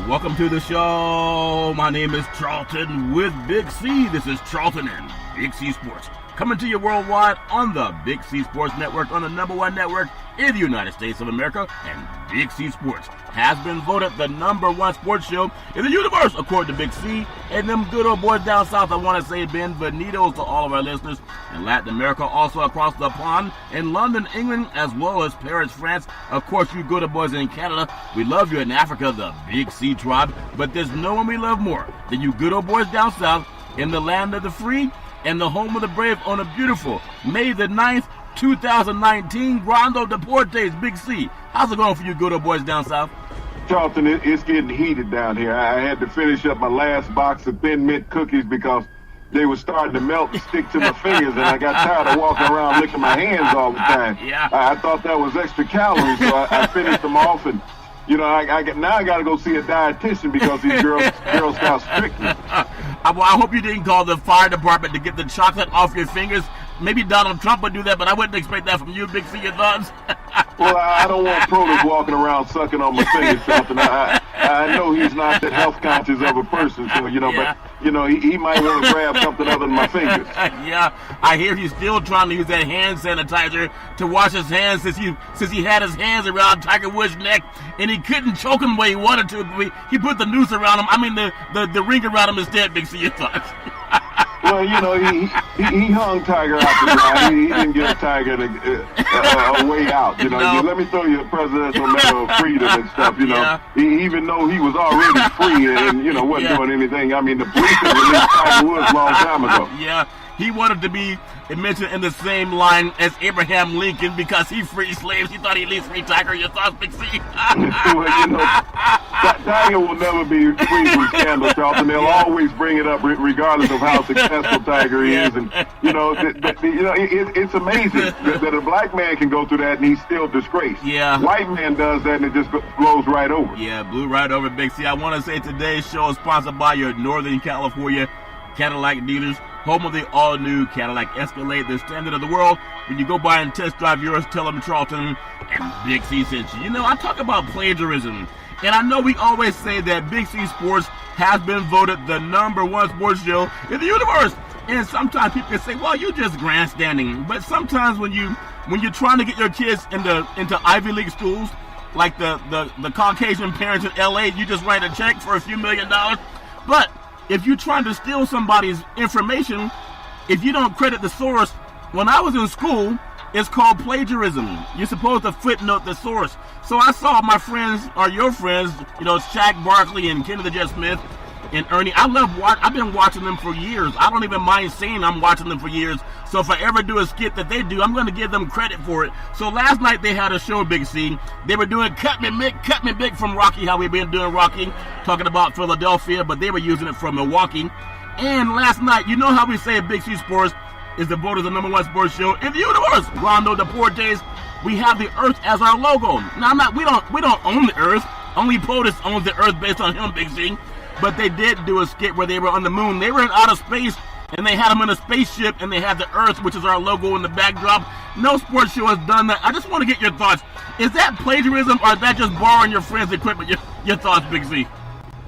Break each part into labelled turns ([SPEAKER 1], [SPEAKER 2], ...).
[SPEAKER 1] Welcome to the show. My name is Charlton with Big C. This is Charlton and Big C Sports. Coming to you worldwide on the Big C Sports Network, on the #1 network in the United States of America. And Big C Sports has been voted the #1 sports show in the universe, according to Big C. And them good old boys down south, I want to say bienvenidos to all of our listeners in Latin America, also across the pond, in London, England, as well as Paris, France. Of course, you good old boys in Canada. We love you in Africa, the Big C tribe. But there's no one we love more than you good old boys down south in the land of the free and the home of the brave on a beautiful May the 9th, 2019, Grando Deportes, Big C. How's it going for you good old boys down south?
[SPEAKER 2] Charlton, it's getting heated down here. I had to finish up my last box of Thin Mint cookies because they were starting to melt and stick to my fingers, and I got tired of walking around licking my hands all the time.
[SPEAKER 1] Yeah.
[SPEAKER 2] I thought that was extra calories, so I finished them off, and I got to go see a dietitian because these Girl Scouts tricked me.
[SPEAKER 1] I hope you didn't call the fire department to get the chocolate off your fingers. Maybe Donald Trump would do that, but I wouldn't expect that from you, Big C. Your thoughts?
[SPEAKER 2] Well, I don't want produce walking around sucking on my fingers, Charlton. I know he's not that health conscious of a person, so
[SPEAKER 1] Yeah.
[SPEAKER 2] but he might want to grab something other than my fingers.
[SPEAKER 1] Yeah, I hear he's still trying to use that hand sanitizer to wash his hands since he had his hands around Tiger Woods' neck and he couldn't choke him the way he wanted to. He put the noose around him. I mean the ring around him instead. Big C. Your thoughts?
[SPEAKER 2] Well, he hung Tiger out to dry. He didn't give Tiger a way out.
[SPEAKER 1] No.
[SPEAKER 2] Let me throw you a presidential medal of freedom and stuff.
[SPEAKER 1] Yeah.
[SPEAKER 2] Even though he was already free and wasn't doing anything. I mean, the police had released Tiger Woods a long time ago.
[SPEAKER 1] Yeah, he wanted to be mentioned in the same line as Abraham Lincoln because he freed slaves. He thought he'd at least free Tiger. Your thoughts, Big C?
[SPEAKER 2] Well, Tiger will never be free from scandal, Charlton. They'll always bring it up regardless of how successful Tiger is. And, it's amazing that a black man can go through that and he's still disgraced.
[SPEAKER 1] Yeah.
[SPEAKER 2] White man does that and it just blows right over.
[SPEAKER 1] Yeah, blew right over, Big C. I want to say today's show is sponsored by your Northern California Cadillac dealers, home of the all-new Cadillac Escalade, the standard of the world. When you go by and test drive yours, tell them Charlton and Big C sent you. I talk about plagiarism, and I know we always say that Big C Sports has been voted the #1 sports show in the universe. And sometimes people can say, well, you're just grandstanding. But sometimes when you're trying to get your kids into Ivy League schools, like the Caucasian parents in LA, you just write a check for a few $1 million. But if you're trying to steal somebody's information, if you don't credit the source, when I was in school, it's called plagiarism. You're supposed to footnote the source. So I saw my friends, or your friends, Shaq Barkley and Kenny the Jet Smith and Ernie. I've been watching them for years. I don't even mind saying I'm watching them for years. So if I ever do a skit that they do, I'm going to give them credit for it. So last night they had a show, Big C. They were doing Cut Me Big from Rocky, how we've been doing Rocky, talking about Philadelphia, but they were using it from Milwaukee. And last night, you know how we say Big C Sports is the voted the #1 sports show in the universe. Grando Deportes. We have the Earth as our logo. Now we don't own the Earth. Only POTUS owns the Earth based on him, Big C. But they did do a skit where they were on the moon. They were in outer space, and they had them in a spaceship, and they had the Earth, which is our logo in the backdrop. No sports show has done that. I just want to get your thoughts. Is that plagiarism, or is that just borrowing your friend's equipment? Your thoughts, Big C?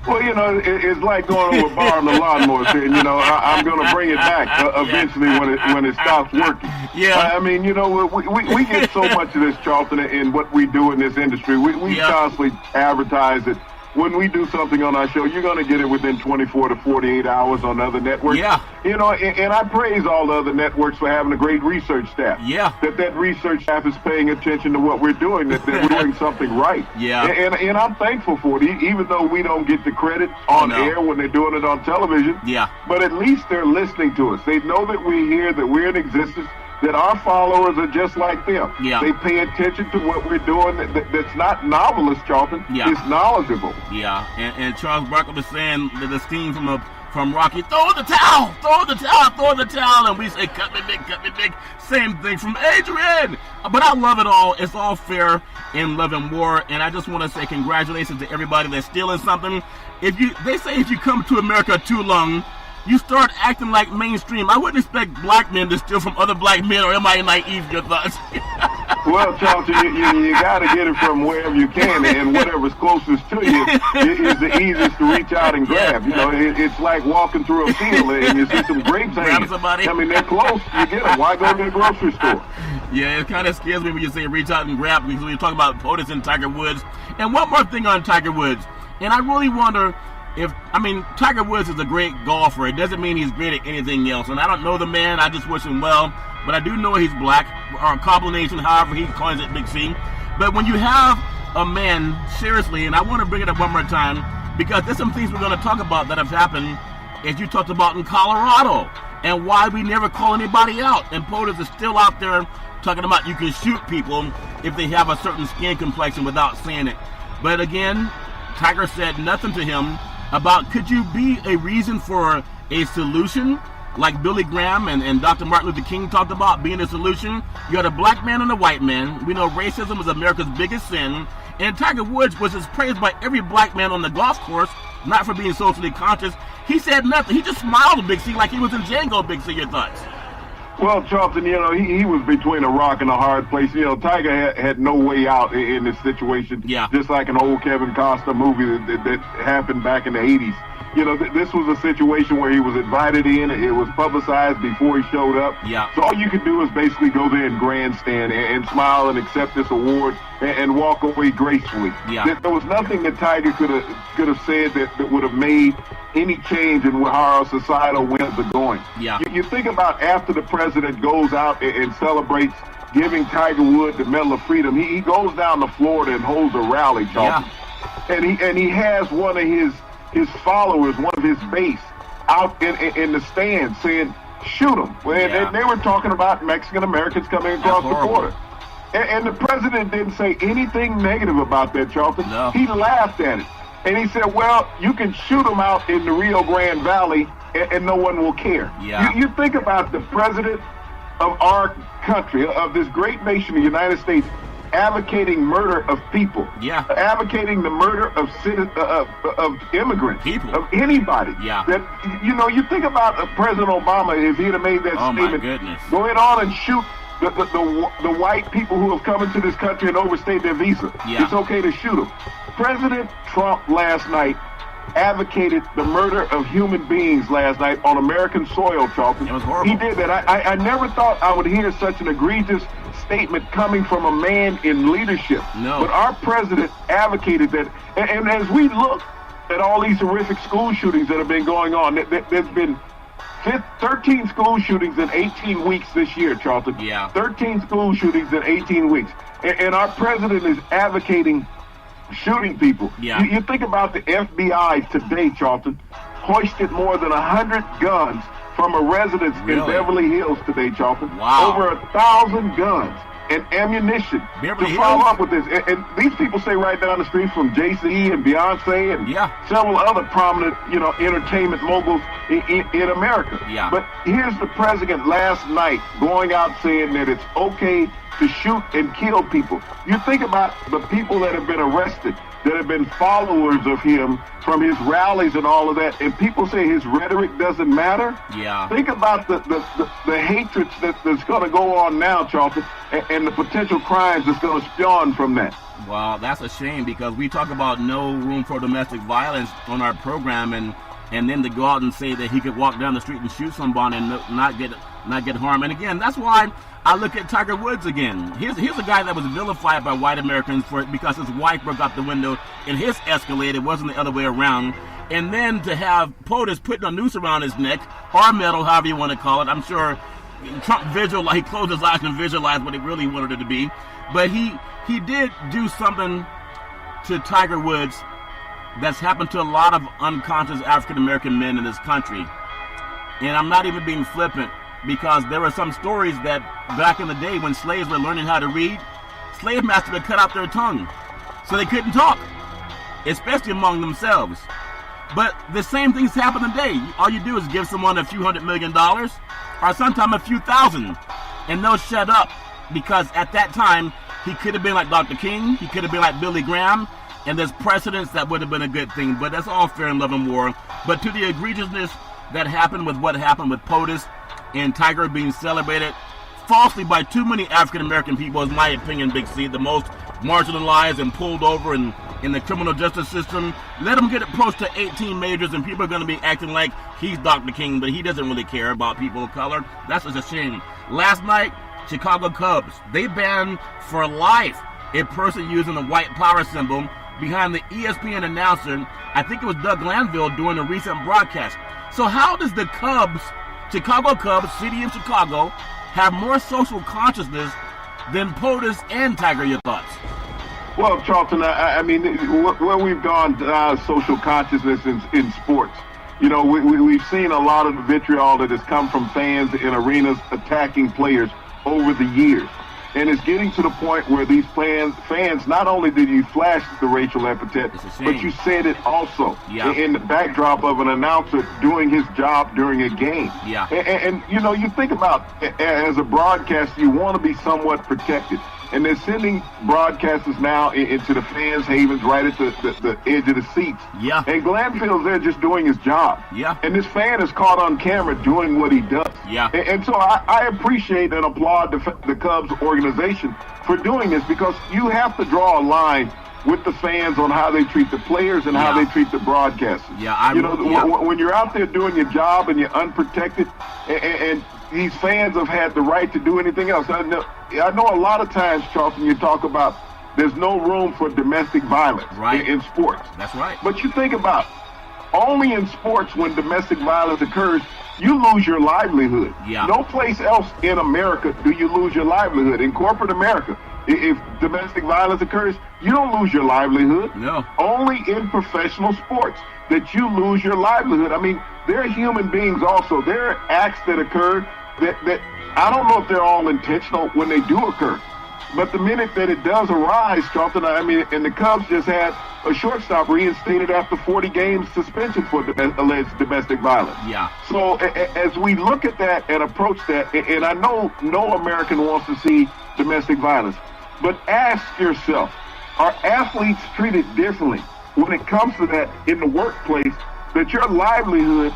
[SPEAKER 2] Well, it's like going over borrowing the lawnmower, and I'm going to bring it back eventually when it stops working.
[SPEAKER 1] Yeah.
[SPEAKER 2] I mean, we get so much of this, Charlton, in what we do in this industry. We constantly advertise it. When we do something on our show, you're going to get it within 24 to 48 hours on other networks.
[SPEAKER 1] Yeah.
[SPEAKER 2] And I praise all the other networks for having a great research staff.
[SPEAKER 1] Yeah.
[SPEAKER 2] That research staff is paying attention to what we're doing, that we're doing something right.
[SPEAKER 1] Yeah.
[SPEAKER 2] And I'm thankful for it, even though we don't get the credit on air when they're doing it on television.
[SPEAKER 1] Yeah.
[SPEAKER 2] But at least they're listening to us. They know that we're here, that we're in existence, that our followers are just like them.
[SPEAKER 1] Yeah.
[SPEAKER 2] They pay attention to what we're doing. That's not novelist, Charlton.
[SPEAKER 1] Yeah.
[SPEAKER 2] It's knowledgeable.
[SPEAKER 1] Yeah, and Charles Barkley was saying that the steam from Rocky, throw the towel, and we say, cut me big. Same thing from Adrian. But I love it all. It's all fair in love and war, and I just want to say congratulations to everybody that's stealing something. They say if you come to America too long, you start acting like mainstream. I wouldn't expect black men to steal from other black men, or am I naive? Your thoughts?
[SPEAKER 2] Well, Charlton, you got to get it from wherever you can, and whatever's closest to you is the easiest to reach out and grab. You know, it's like walking through a field and you see some grapes hanging.
[SPEAKER 1] Somebody.
[SPEAKER 2] I mean, they're close. You get them. Why go to the grocery store?
[SPEAKER 1] Yeah, it kind of scares me when you say reach out and grab, because when you talk about POTUS and Tiger Woods. And one more thing on Tiger Woods, and I really wonder Tiger Woods is a great golfer. It doesn't mean he's great at anything else. And I don't know the man. I just wish him well. But I do know he's black, or a combination, however he coins it, Big C. But when you have a man, seriously, and I want to bring it up one more time, because there's some things we're going to talk about that have happened, as you talked about in Colorado, and why we never call anybody out. And POTUS is still out there talking about you can shoot people if they have a certain skin complexion without saying it. But again, Tiger said nothing to him about could you be a reason for a solution, like Billy Graham and Dr. Martin Luther King talked about being a solution. You had a black man and a white man. We know racism is America's biggest sin. And Tiger Woods was praised by every black man on the golf course, not for being socially conscious. He said nothing. He just smiled, Big C, like he was in Django. Big C, your thoughts?
[SPEAKER 2] Well, Charlton, he was between a rock and a hard place. Tiger had no way out in this situation.
[SPEAKER 1] Yeah. Just
[SPEAKER 2] like an old Kevin Costner movie that happened back in the 80s. This was a situation where he was invited in. It was publicized before he showed up.
[SPEAKER 1] Yeah.
[SPEAKER 2] So all you could do is basically go there and grandstand and smile and accept this award and walk away gracefully.
[SPEAKER 1] Yeah.
[SPEAKER 2] There was nothing that Tiger could have said that would have made any change in how our societal winds are going.
[SPEAKER 1] Yeah.
[SPEAKER 2] You think about after the president goes out and celebrates giving Tiger Woods the Medal of Freedom, he goes down to Florida and holds a rally, Charlton.
[SPEAKER 1] Yeah.
[SPEAKER 2] And he has one of his followers, one of his base, out in the stands saying, shoot him. And they were talking about Mexican Americans coming across the border. And the president didn't say anything negative about that, Charlton.
[SPEAKER 1] No.
[SPEAKER 2] He laughed at it. And he said, well, you can shoot them out in the Rio Grande Valley and no one will care.
[SPEAKER 1] Yeah.
[SPEAKER 2] You think about the president of our country, of this great nation, the United States, advocating murder of people.
[SPEAKER 1] Yeah.
[SPEAKER 2] Advocating the murder of immigrants.
[SPEAKER 1] People.
[SPEAKER 2] Of anybody.
[SPEAKER 1] Yeah.
[SPEAKER 2] That, you think about President Obama, if he'd have made that statement.
[SPEAKER 1] My goodness.
[SPEAKER 2] Going on and shoot the white people who have come into this country and overstayed their visa.
[SPEAKER 1] Yeah.
[SPEAKER 2] It's okay to shoot them. President Trump last night advocated the murder of human beings last night on American soil, Charlton.
[SPEAKER 1] It was horrible.
[SPEAKER 2] He did that. I never thought I would hear such an egregious statement coming from a man in leadership.
[SPEAKER 1] No.
[SPEAKER 2] But our president advocated that. And as we look at all these horrific school shootings that have been going on, there's been 13 school shootings in 18 weeks this year, Charlton.
[SPEAKER 1] Yeah.
[SPEAKER 2] 13 school shootings in 18 weeks. And our president is advocating shooting people.
[SPEAKER 1] Yeah.
[SPEAKER 2] You think about the FBI today, Charlton, hoisted more than 100 guns from a residence in Beverly Hills today, Charlton.
[SPEAKER 1] Wow.
[SPEAKER 2] Over 1,000 guns and ammunition
[SPEAKER 1] Beverly
[SPEAKER 2] to follow
[SPEAKER 1] Hills?
[SPEAKER 2] up with this. And these people say right down the street from Jay-Z and Beyonce and several other prominent, entertainment moguls in America.
[SPEAKER 1] Yeah.
[SPEAKER 2] But here's the president last night going out saying that it's okay to shoot and kill people. You think about the people that have been arrested, that have been followers of him from his rallies and all of that, and people say his rhetoric doesn't matter.
[SPEAKER 1] Yeah.
[SPEAKER 2] Think about the hatred that's going to go on now, Charlton, and the potential crimes that's going to spawn from that.
[SPEAKER 1] Well, that's a shame, because we talk about no room for domestic violence on our program, and then to go out and say that he could walk down the street and shoot somebody and not get harmed. And again, that's why I look at Tiger Woods again. Here's a guy that was vilified by white Americans because his wife broke out the window in his Escalade. It wasn't the other way around. And then to have POTUS putting a noose around his neck, or metal, however you want to call it. I'm sure Trump he closed his eyes and visualized what he really wanted it to be. But he did do something to Tiger Woods that's happened to a lot of unconscious African-American men in this country. And I'm not even being flippant, because there were some stories that back in the day when slaves were learning how to read, slave masters would cut out their tongue so they couldn't talk, especially among themselves. But the same things happen today. All you do is give someone a few $100 million, or sometimes a few thousand, and they'll shut up, because at that time he could have been like Dr. King, he could have been like Billy Graham, and there's precedents that would have been a good thing. But that's all fair in love and war. But to the egregiousness that happened with what happened with POTUS and Tiger being celebrated falsely by too many African American people, in my opinion, Big C, the most marginalized and pulled over in the criminal justice system. Let him get approached to 18 majors and people are going to be acting like he's Dr. King, but he doesn't really care about people of color. That's just a shame. Last night, Chicago Cubs, they banned for life a person using the white power symbol behind the ESPN announcer. I think it was Doug Glanville during a recent broadcast. So how does the Cubs, Chicago Cubs, city of Chicago, have more social consciousness than POTUS and Tiger? Your thoughts?
[SPEAKER 2] Well, Charlton, I mean, where we've gone social consciousness in sports, you know, we've seen a lot of the vitriol that has come from fans in arenas attacking players over the years. And it's getting to the point where these fans, not only did you flash the racial epithet, but you said it also in the backdrop of an announcer doing his job during a game.
[SPEAKER 1] Yeah.
[SPEAKER 2] And you know, you think about, as a broadcaster, you want to be somewhat protected. And they're sending broadcasters now into the fans' havens right at the edge of the seats.
[SPEAKER 1] Yeah.
[SPEAKER 2] And Glanville's there just doing his job.
[SPEAKER 1] Yeah.
[SPEAKER 2] And this fan is caught on camera doing what he does.
[SPEAKER 1] Yeah.
[SPEAKER 2] And so I appreciate and applaud the Cubs organization for doing this, because you have to draw a line with the fans on how they treat the players and how they treat the broadcasters.
[SPEAKER 1] Yeah.
[SPEAKER 2] When you're out there doing your job and you're unprotected, and these fans have had the right to do anything else. I know a lot of times, Charlton, you talk about there's no room for domestic violence in sports.
[SPEAKER 1] That's right.
[SPEAKER 2] But you think about, only in sports when domestic violence occurs, you lose your livelihood.
[SPEAKER 1] Yeah.
[SPEAKER 2] No place else in America do you lose your livelihood. In corporate America, if domestic violence occurs, you don't lose your livelihood.
[SPEAKER 1] No.
[SPEAKER 2] Only in professional sports that you lose your livelihood. I mean, they're human beings also. There are acts that occur that I don't know if they're all intentional when they do occur. But the minute that it does arise, Charlton, I mean, and the Cubs just had a shortstop reinstated after 40 games suspension for alleged domestic violence.
[SPEAKER 1] Yeah.
[SPEAKER 2] So as we look at that and approach that, and I know no American wants to see domestic violence, but ask yourself, are athletes treated differently when it comes to that in the workplace, that your livelihood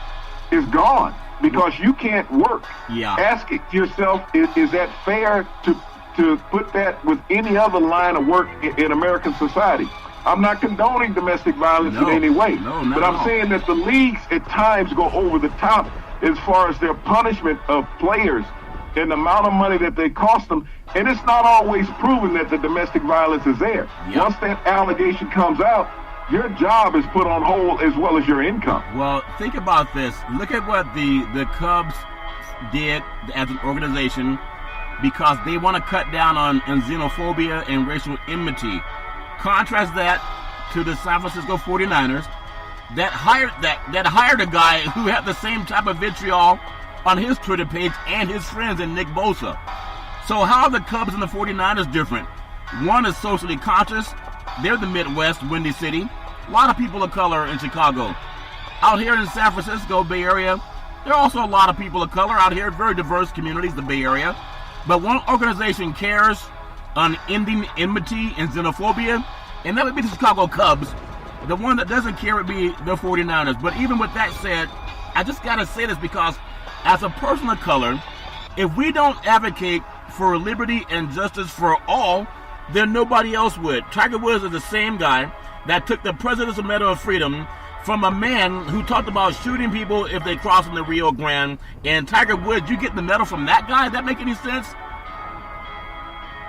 [SPEAKER 2] is gone because you can't work?
[SPEAKER 1] Yeah.
[SPEAKER 2] Ask it yourself, is that fair to put that with any other line of work in American society? I'm not condoning domestic violence in any way, but I'm saying that the leagues at times go over the top as far as their punishment of players and the amount of money that they cost them, and it's not always proven that the domestic violence is there.
[SPEAKER 1] Yep.
[SPEAKER 2] Once that allegation comes out, your job is put on hold as well as your income.
[SPEAKER 1] Well, think about this. Look at what the Cubs did as an organization, because they want to cut down on xenophobia and racial enmity. Contrast that to the San Francisco 49ers that hired a guy who had the same type of vitriol on his Twitter page and his friends in Nick Bosa. So how are the Cubs and the 49ers different? One is socially conscious. They're the Midwest, Windy City. A lot of people of color in Chicago. Out here in San Francisco, Bay Area, there are also a lot of people of color out here, very diverse communities, the Bay Area. But one organization cares on ending enmity and xenophobia, and that would be the Chicago Cubs. The one that doesn't care would be the 49ers. But even with that said, I just got to say this, because as a person of color, if we don't advocate for liberty and justice for all, then nobody else would. Tiger Woods is the same guy that took the Presidential Medal of Freedom from a man who talked about shooting people if they cross in the Rio Grande. And Tiger Woods, you get the medal from that guy? Does that make any sense?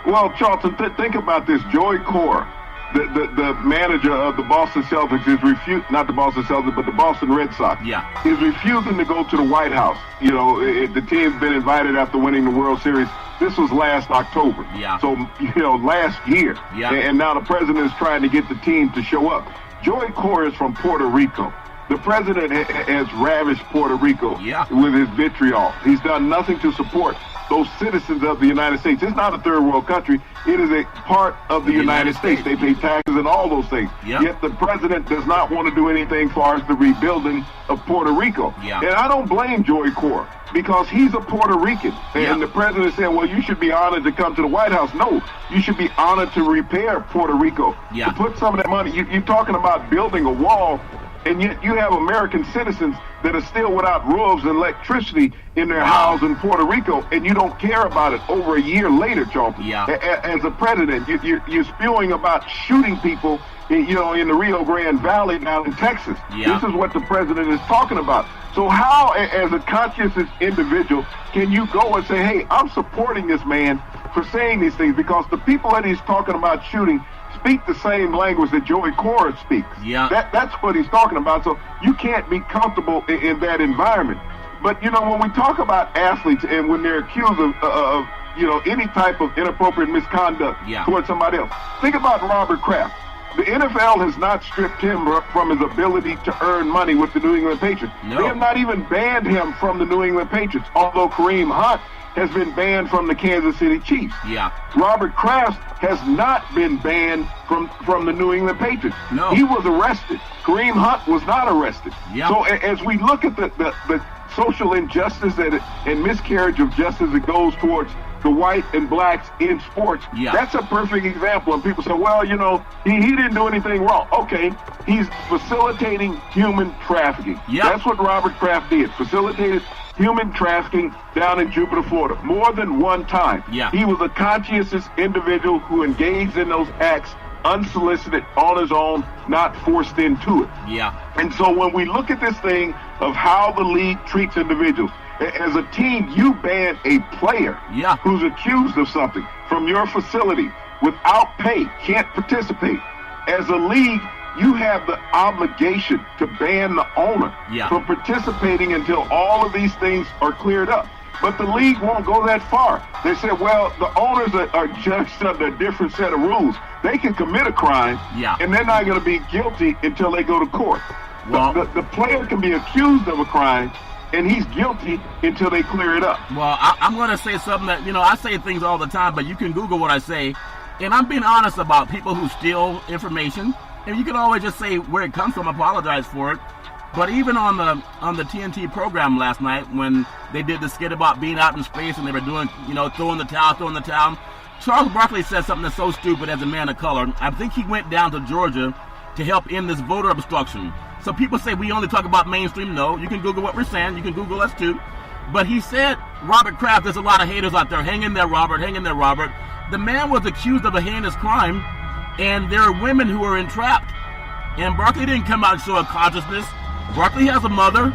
[SPEAKER 2] Well, Charlton, think about this. Joey Cora, the manager of the Boston Celtics, is not the Boston Celtics, but the Boston Red Sox.
[SPEAKER 1] Yeah.
[SPEAKER 2] Is refusing to go to the White House. You know, the team's been invited after winning the World Series. This was last October.
[SPEAKER 1] Yeah.
[SPEAKER 2] So, you know, last year.
[SPEAKER 1] Yeah.
[SPEAKER 2] And now the president is trying to get the team to show up. Joey Cora is from Puerto Rico. The president has ravished Puerto Rico with his vitriol. He's done nothing to support those citizens of the United States. It's not a third world country. It is a part of the United States. They pay taxes and all those things.
[SPEAKER 1] Yep.
[SPEAKER 2] Yet the president does not want to do anything as far as the rebuilding of Puerto Rico.
[SPEAKER 1] Yeah.
[SPEAKER 2] And I don't blame Joey Cora, because he's a Puerto Rican. And the president said, well, you should be honored to come to the White House. No, you should be honored to repair Puerto Rico.
[SPEAKER 1] Yeah.
[SPEAKER 2] To put some of that money. You're talking about building a wall And yet you have American citizens that are still without roofs and electricity in their house in Puerto Rico, and you don't care about it over a year later, Charlton.
[SPEAKER 1] Yeah.
[SPEAKER 2] As a president, you're spewing about shooting people, in the Rio Grande Valley down in Texas.
[SPEAKER 1] Yeah.
[SPEAKER 2] This is what the president is talking about. So how, as a conscious individual, can you go and say, hey, I'm supporting this man for saying these things? Because the people that he's talking about shooting speak the same language that Joey Cora speaks.
[SPEAKER 1] Yeah.
[SPEAKER 2] That's what he's talking about. So you can't be comfortable in that environment. But, when we talk about athletes and when they're accused of any type of inappropriate misconduct towards somebody else, think about Robert Kraft. The NFL has not stripped him from his ability to earn money with the New England Patriots.
[SPEAKER 1] No.
[SPEAKER 2] They have not even banned him from the New England Patriots, although Kareem Hunt has been banned from the Kansas City Chiefs.
[SPEAKER 1] Yeah.
[SPEAKER 2] Robert Kraft has not been banned from the New England Patriots.
[SPEAKER 1] No.
[SPEAKER 2] He was arrested. Kareem Hunt was not arrested.
[SPEAKER 1] Yeah.
[SPEAKER 2] So as we look at the social injustice and miscarriage of justice that goes towards the white and blacks in sports, that's a perfect example. And people say, well, he didn't do anything wrong. Okay, he's facilitating human trafficking. That's what Robert Kraft did, facilitated human trafficking down in Jupiter, Florida, more than one time. He was a conscientious individual who engaged in those acts unsolicited, on his own, not forced into it. And so when we look at this thing of how the league treats individuals, as a team, you ban a player who's accused of something from your facility without pay, can't participate. As a league, you have the obligation to ban the owner from participating until all of these things are cleared up. But the league won't go that far. They said, well, the owners are judged under a different set of rules. They can commit a crime, and they're not going to be guilty until they go to court. Well, the player can be accused of a crime, and he's guilty until they clear it up.
[SPEAKER 1] Well, I'm going to say something that, I say things all the time, but you can Google what I say. And I'm being honest about people who steal information. And you can always just say where it comes from, apologize for it. But even on the TNT program last night, when they did the skit about being out in space and they were doing, throwing the towel, Charles Barkley said something that's so stupid as a man of color. I think he went down to Georgia to help end this voter obstruction. So people say we only talk about mainstream. No, you can Google what we're saying. You can Google us too. But he said, Robert Kraft, there's a lot of haters out there. Hang in there, Robert. Hang in there, Robert. The man was accused of a heinous crime, and there are women who are entrapped. And Barkley didn't come out and show a consciousness. Barkley has a mother.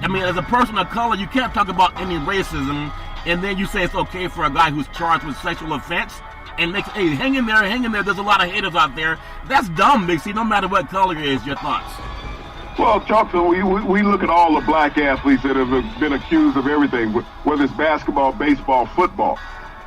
[SPEAKER 1] I mean, as a person of color, you can't talk about any racism, and then you say it's okay for a guy who's charged with sexual offense, and makes, hey, hang in there, there's a lot of haters out there. That's dumb, Big C, no matter what color it is. Your thoughts?
[SPEAKER 2] Well, Charlton, we look at all the black athletes that have been accused of everything, whether it's basketball, baseball, football.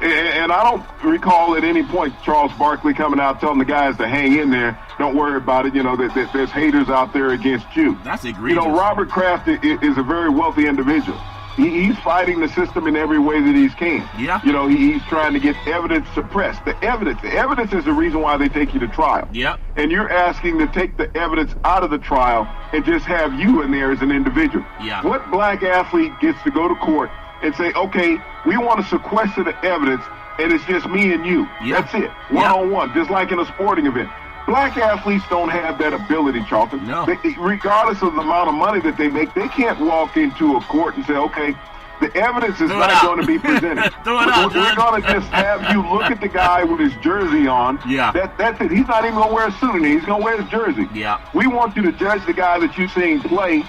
[SPEAKER 2] And I don't recall at any point Charles Barkley coming out telling the guys to hang in there, don't worry about it, that there's haters out there against you.
[SPEAKER 1] That's egregious.
[SPEAKER 2] Robert Kraft is a very wealthy individual. He's fighting the system in every way that he can.
[SPEAKER 1] Yeah.
[SPEAKER 2] He's trying to get evidence suppressed. The evidence is the reason why they take you to trial.
[SPEAKER 1] Yep.
[SPEAKER 2] And you're asking to take the evidence out of the trial and just have you in there as an individual.
[SPEAKER 1] Yeah.
[SPEAKER 2] What black athlete gets to go to court and say, okay, we want to sequester the evidence, and it's just me and you.
[SPEAKER 1] Yep.
[SPEAKER 2] That's it. One-on-one, just like in a sporting event. Black athletes don't have that ability, Charlton.
[SPEAKER 1] No.
[SPEAKER 2] Regardless of the amount of money that they make, they can't walk into a court and say, okay, the evidence is not going to be presented. We're going to just have you look at the guy with his jersey on.
[SPEAKER 1] Yeah.
[SPEAKER 2] That's it. He's not even going to wear a suit in here. He's going to wear his jersey.
[SPEAKER 1] Yeah.
[SPEAKER 2] We want you to judge the guy that you're seeing play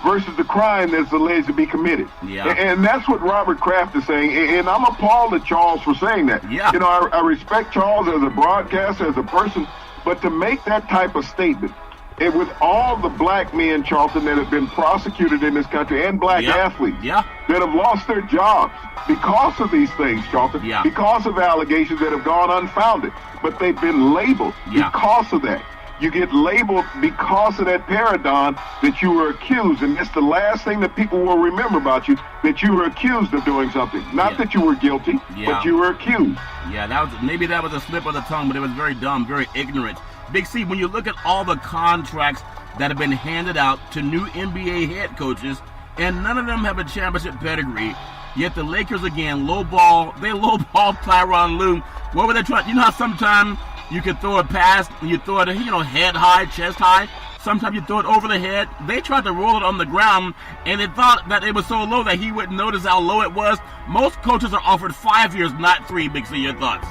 [SPEAKER 2] versus the crime that's alleged to be committed.
[SPEAKER 1] Yeah.
[SPEAKER 2] And that's what Robert Kraft is saying. And I'm appalled at Charles for saying that.
[SPEAKER 1] Yeah.
[SPEAKER 2] I respect Charles as a broadcaster, as a person, but to make that type of statement, and with all the black men, Charlton, that have been prosecuted in this country, and black athletes that have lost their jobs because of these things, Charlton, because of allegations that have gone unfounded, but they've been labeled because of that. You get labeled because of that paradigm that you were accused, and that's the last thing that people will remember about you, that you were accused of doing something. Not that you were guilty, but you were accused.
[SPEAKER 1] Yeah, maybe that was a slip of the tongue, but it was very dumb, very ignorant. Big C, when you look at all the contracts that have been handed out to new NBA head coaches, and none of them have a championship pedigree, yet the Lakers, again, lowball Tyronn Lue. What were they trying? You know how sometimes you can throw a pass and you throw it, head high, chest high. sometimes you throw it over the head. They tried to roll it on the ground, and they thought that it was so low that he wouldn't notice how low it was. Most coaches are offered 5 years, not 3. Big C, your thoughts?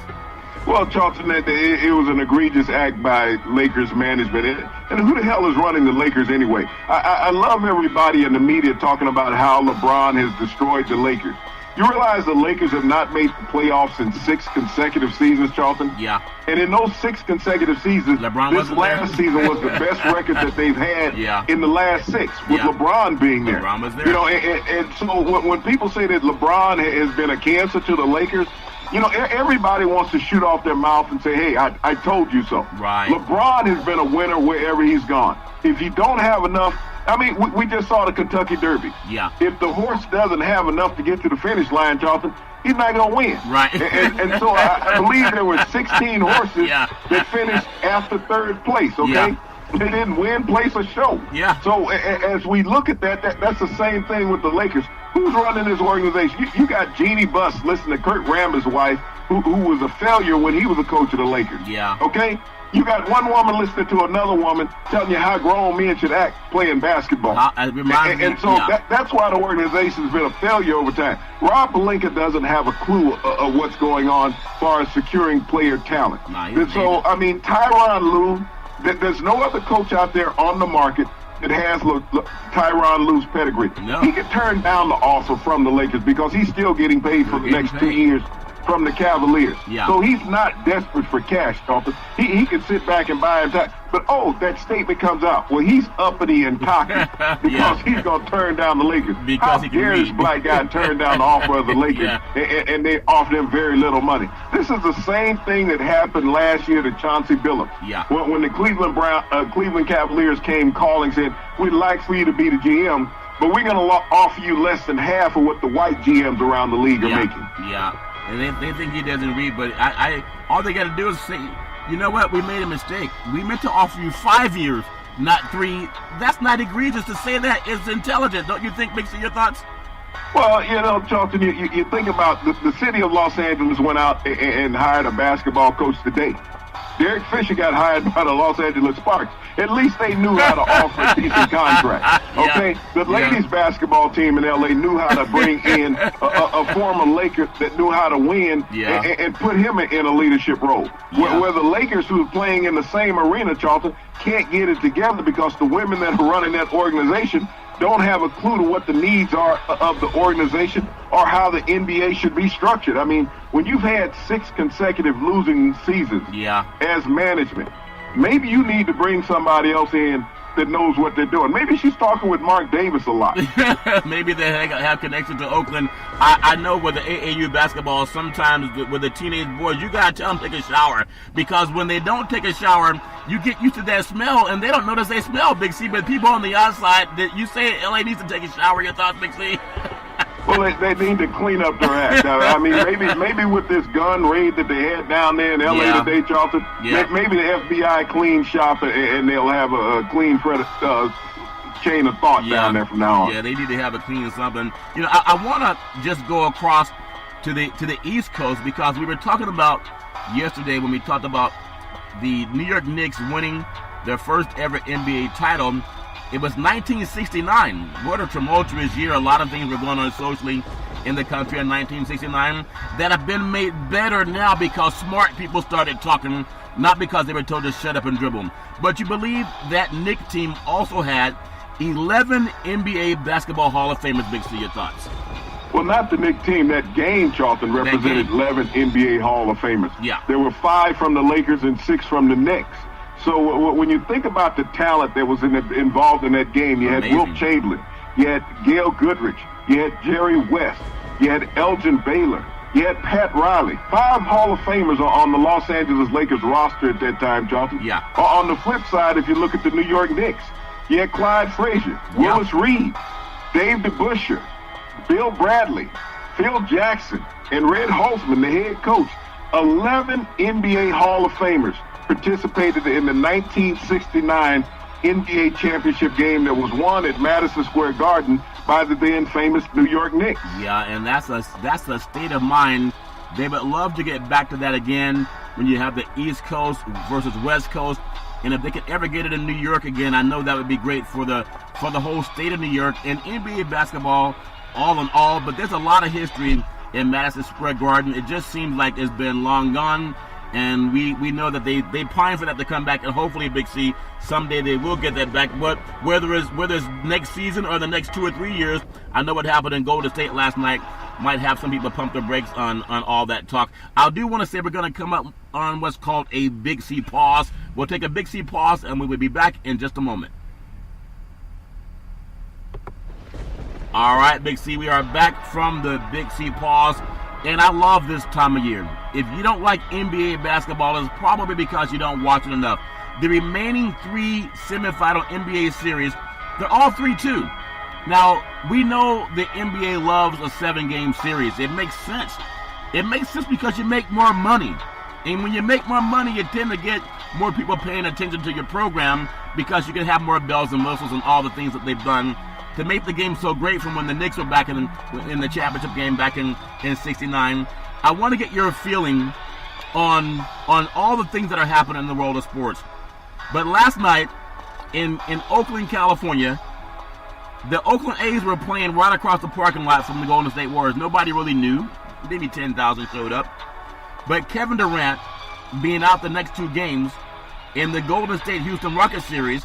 [SPEAKER 2] Well, Charlton, it was an egregious act by Lakers management. And who the hell is running the Lakers anyway? I love everybody in the media talking about how LeBron has destroyed the Lakers. You realize the Lakers have not made the playoffs in 6 consecutive seasons, Charlton?
[SPEAKER 1] Yeah.
[SPEAKER 2] And in those 6 consecutive seasons,
[SPEAKER 1] LeBron
[SPEAKER 2] this last season was the best record that they've had in the last 6, with LeBron being there.
[SPEAKER 1] LeBron was there.
[SPEAKER 2] You know, and so when people say that LeBron has been a cancer to the Lakers, you know, everybody wants to shoot off their mouth and say, hey, I told you so.
[SPEAKER 1] Right.
[SPEAKER 2] LeBron has been a winner wherever he's gone. If you don't have enough, I mean, we just saw the Kentucky Derby.
[SPEAKER 1] Yeah.
[SPEAKER 2] If the horse doesn't have enough to get to the finish line, Charlton, he's not going to win.
[SPEAKER 1] Right.
[SPEAKER 2] And so I believe there were 16 horses that finished after 3rd place, okay?
[SPEAKER 1] Yeah.
[SPEAKER 2] They didn't win, place, or show.
[SPEAKER 1] Yeah.
[SPEAKER 2] So as we look at that's the same thing with the Lakers. Who's running this organization? You got Jeannie Buss, listen to Kurt Rambis' wife, who was a failure when he was a coach of the Lakers.
[SPEAKER 1] Yeah.
[SPEAKER 2] Okay? You got one woman listening to another woman telling you how grown men should act playing basketball. And so that's why the organization's been a failure over time. Rob Pelinka doesn't have a clue of what's going on as far as securing player talent. And so, I mean, Tyronn Lue, there's no other coach out there on the market that has Tyronn Lue's pedigree.
[SPEAKER 1] No.
[SPEAKER 2] He could turn down the offer from the Lakers because he's still getting paid for the next 2 years from the Cavaliers.
[SPEAKER 1] Yeah.
[SPEAKER 2] So he's not desperate for cash, Charlton. He can sit back and buy him time. But, that statement comes out. Well, he's uppity and cocky because he's going to turn down the Lakers.
[SPEAKER 1] Because
[SPEAKER 2] How dare this black guy turn down the offer of the Lakers and they offer him very little money? This is the same thing that happened last year to Chauncey Billups.
[SPEAKER 1] Yeah.
[SPEAKER 2] When the Cleveland Cavaliers came calling saying, we'd like for you to be the GM, but we're going to offer you less than half of what the white GMs around the league are making.
[SPEAKER 1] Yeah. And they think he doesn't read, but all they got to do is say, you know what, we made a mistake. We meant to offer you 5 years, not 3. That's not egregious to say that. It's intelligent. Don't you think, Mixie, your thoughts?
[SPEAKER 2] Well, Charlton, you think about the city of Los Angeles went out and hired a basketball coach today. Derek Fisher got hired by the Los Angeles Sparks. At least they knew how to offer a decent contract. Okay? The ladies basketball team in L.A. knew how to bring in a former Laker that knew how to win and put him in a leadership role. Where the Lakers, who's playing in the same arena, Charlton, can't get it together because the women that are running that organization don't have a clue to what the needs are of the organization or how the NBA should be structured. I mean, when you've had 6 consecutive losing seasons as management, maybe you need to bring somebody else in that knows what they're doing. Maybe she's talking with Mark Davis a lot.
[SPEAKER 1] Maybe they have connection to Oakland. I know with the AAU basketball, sometimes with the teenage boys, you got to tell them to take a shower. Because when they don't take a shower, you get used to that smell, and they don't notice they smell, Big C. But people on the outside, that you say LA needs to take a shower. Your thoughts, Big C?
[SPEAKER 2] Well, they need to clean up their act. I mean, maybe with this gun raid that they had down there in L.A. today, Charlton, maybe the FBI clean shop and they'll have a clean chain of thought down there from now on.
[SPEAKER 1] Yeah, they need to have a clean something. You know, I want to just go across to the East Coast because we were talking about yesterday when we talked about the New York Knicks winning their first ever NBA title. It was 1969. What a tumultuous year. A lot of things were going on socially in the country in 1969 that have been made better now because smart people started talking, not because they were told to shut up and dribble. But you believe that Knicks team also had 11 NBA Basketball Hall of Famers. Big C, your thoughts?
[SPEAKER 2] Well, not the Knicks team. That game, Charlton, represented 11 NBA Hall of Famers.
[SPEAKER 1] Yeah.
[SPEAKER 2] There were 5 from the Lakers and 6 from the Knicks. So when you think about the talent that was involved in that game, you had Wilt Chamberlain, you had Gail Goodrich, you had Jerry West, you had Elgin Baylor, you had Pat Riley. 5 Hall of Famers are on the Los Angeles Lakers roster at that time, Jonathan.
[SPEAKER 1] Yeah.
[SPEAKER 2] On the flip side, if you look at the New York Knicks, you had Clyde Frazier, Willis Reed, Dave DeBusschere, Bill Bradley, Phil Jackson, and Red Holzman, the head coach. 11 NBA Hall of Famers participated in the 1969 NBA championship game that was won at Madison Square Garden by the then famous New York Knicks.
[SPEAKER 1] Yeah, and that's a state of mind. They would love to get back to that again when you have the East Coast versus West Coast. And if they could ever get it in New York again, I know that would be great for the whole state of New York and NBA basketball all in all. But there's a lot of history in Madison Square Garden. It just seems like it's been long gone. And we know that they pine for that to come back, and hopefully, Big C, someday they will get that back. But whether it's next season or the next 2 or 3 years, I know what happened in Golden State last night might have some people pump their brakes on all that talk. I do want to say we're going to come up on what's called a Big C pause. We'll take a Big C pause, and we will be back in just a moment. All right, Big C, we are back from the Big C pause. And I love this time of year. If you don't like NBA basketball, it's probably because you don't watch it enough. The remaining 3 semifinal NBA series, they're all 3-2. Now, we know the NBA loves a 7-game series. It makes sense. It makes sense because you make more money. And when you make more money, you tend to get more people paying attention to your program because you can have more bells and whistles and all the things that they've done to make the game so great from when the Knicks were back in the championship game back in '69. I want to get your feeling on all the things that are happening in the world of sports. But last night in Oakland, California, the Oakland A's were playing right across the parking lot from the Golden State Warriors. Nobody really knew. Maybe 10,000 showed up. But Kevin Durant, being out the next 2 games in the Golden State-Houston Rockets series,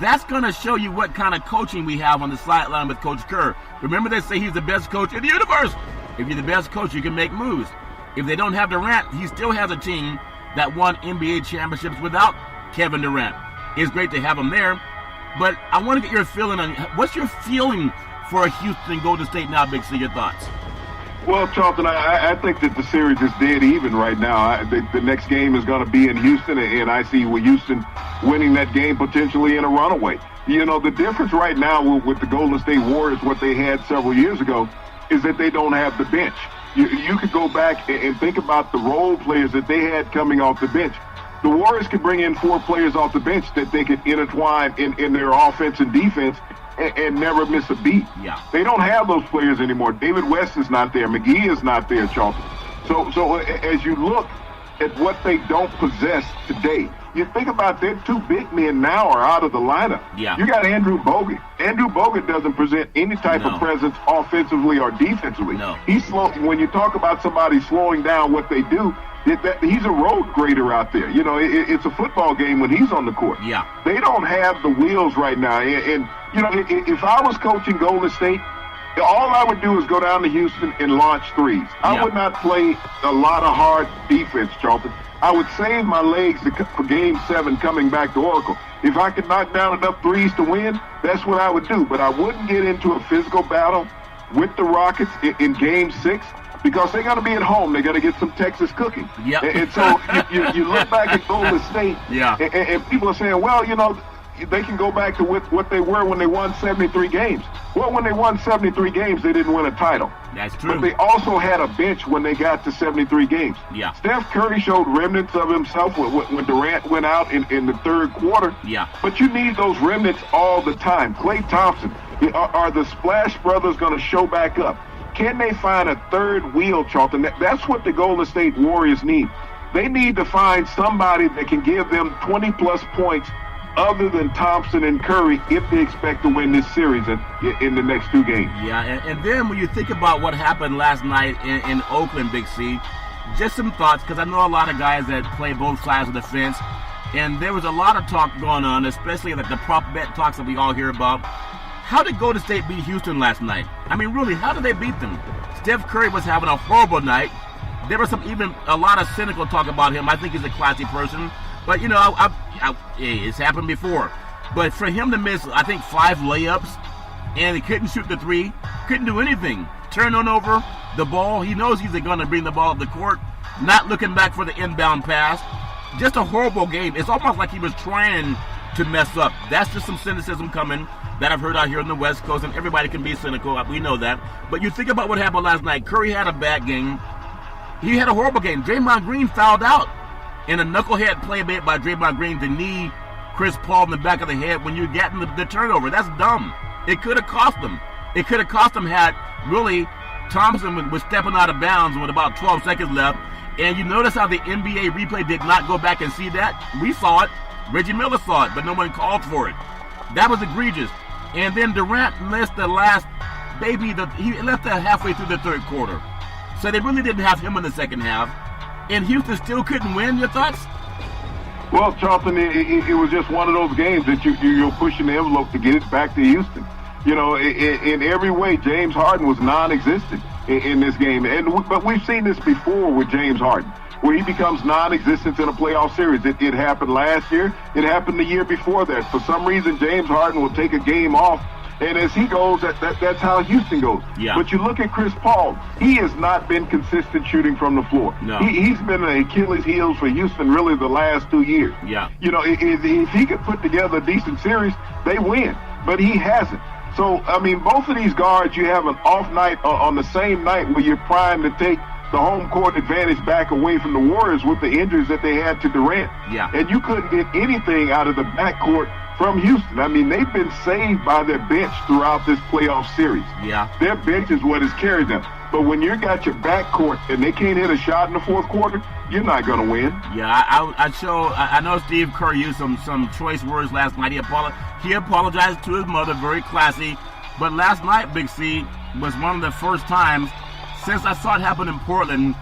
[SPEAKER 1] that's going to show you what kind of coaching we have on the sideline with Coach Kerr. Remember, they say he's the best coach in the universe. If you're the best coach, you can make moves. If they don't have Durant, he still has a team that won NBA championships without Kevin Durant. It's great to have him there. But I want to get your feeling on what's your feeling for Houston Golden State now, Big C, your thoughts?
[SPEAKER 2] Well, Charlton, I think that the series is dead even right now. The next game is going to be in Houston, and I see Houston winning that game potentially in a runaway. You know, the difference right now with the Golden State Warriors, what they had several years ago, is that they don't have the bench. You could go back and think about the role players that they had coming off the bench. The Warriors could bring in 4 players off the bench that they could intertwine in their offense and defense and never miss a beat.
[SPEAKER 1] Yeah.
[SPEAKER 2] They don't have those players anymore. David West is not there. McGee is not there, Charlton. So as you look at what they don't possess today, you think about their 2 big men now are out of the lineup.
[SPEAKER 1] Yeah.
[SPEAKER 2] You got Andrew Bogut. Andrew Bogut doesn't present any type of presence offensively or defensively.
[SPEAKER 1] No.
[SPEAKER 2] He's slow. When you talk about somebody slowing down what they do, he's a road grader out there. You know, it's a football game when he's on the court.
[SPEAKER 1] Yeah.
[SPEAKER 2] They don't have the wheels right now. And you know, if I was coaching Golden State, all I would do is go down to Houston and launch threes. I would not play a lot of hard defense, Charlton. I would save my legs for Game 7 coming back to Oracle. If I could knock down enough threes to win, that's what I would do. But I wouldn't get into a physical battle with the Rockets in Game 6 because they're going to be at home. They're going to get some Texas cooking.
[SPEAKER 1] Yep.
[SPEAKER 2] And so you look back at Golden State, and people are saying, well, you know, they can go back to what they were when they won 73 games. Well, when they won 73 games, they didn't win a title.
[SPEAKER 1] That's true.
[SPEAKER 2] But they also had a bench when they got to 73 games.
[SPEAKER 1] Yeah.
[SPEAKER 2] Steph Curry showed remnants of himself when Durant went out in the 3rd quarter.
[SPEAKER 1] Yeah.
[SPEAKER 2] But you need those remnants all the time. Klay Thompson, are the Splash Brothers going to show back up? Can they find a 3rd wheel, Charlton? That's what the Golden State Warriors need. They need to find somebody that can give them 20-plus points other than Thompson and Curry if they expect to win this series in the next 2 games.
[SPEAKER 1] Yeah, and then when you think about what happened last night in Oakland, Big C, just some thoughts, because I know a lot of guys that play both sides of the fence, and there was a lot of talk going on, especially like the prop bet talks that we all hear about. How did Golden State beat Houston last night? I mean, really, how did they beat them? Steph Curry was having a horrible night. There was even a lot of cynical talk about him. I think he's a classy person. But, you know, it's happened before. But for him to miss, I think, 5 layups, and he couldn't shoot the 3, couldn't do anything. Turn over the ball. He knows he's going to bring the ball up the court, not looking back for the inbound pass. Just a horrible game. It's almost like he was trying to mess up. That's just some cynicism coming that I've heard out here on the West Coast, and everybody can be cynical. We know that. But you think about what happened last night. Curry had a bad game. He had a horrible game. Draymond Green fouled out in a knucklehead play made by Draymond Green to knee Chris Paul in the back of the head when you get in the turnover. That's dumb. It could have cost them. It could have cost them had really Thompson was stepping out of bounds with about 12 seconds left. And you notice how the NBA replay did not go back and see that? We saw it. Reggie Miller saw it, but no one called for it. That was egregious. And then Durant missed the last he left that halfway through the third quarter. So they really didn't have him in the second half. And Houston still couldn't win. Your thoughts?
[SPEAKER 2] Well, Charlton, it was just one of those games that you're pushing the envelope to get it back to Houston. You know, in every way, James Harden was non-existent in this game. But we've seen this before with James Harden, where he becomes non-existent in a playoff series. It happened last year. It happened the year before that. For some reason, James Harden will take a game off, and as he goes, that's how Houston goes.
[SPEAKER 1] Yeah.
[SPEAKER 2] But you look at Chris Paul, he has not been consistent shooting from the floor.
[SPEAKER 1] No.
[SPEAKER 2] He's been an Achilles heel for Houston really the last 2 years.
[SPEAKER 1] Yeah.
[SPEAKER 2] You know, if he could put together a decent series, they win. But he hasn't. So, I mean, both of these guards, you have an off night on the same night where you're primed to take the home court advantage back away from the Warriors with the injuries that they had to Durant.
[SPEAKER 1] Yeah.
[SPEAKER 2] And you couldn't get anything out of the backcourt from Houston. I mean, they've been saved by their bench throughout this playoff series.
[SPEAKER 1] Yeah.
[SPEAKER 2] Their bench is what has carried them. But when you got your backcourt and they can't hit a shot in the fourth quarter, you're not going to win.
[SPEAKER 1] Yeah, I know Steve Kerr used some choice words last night. He apologized to his mother, very classy. But last night, Big C, was one of the first times since I saw it happen in Portland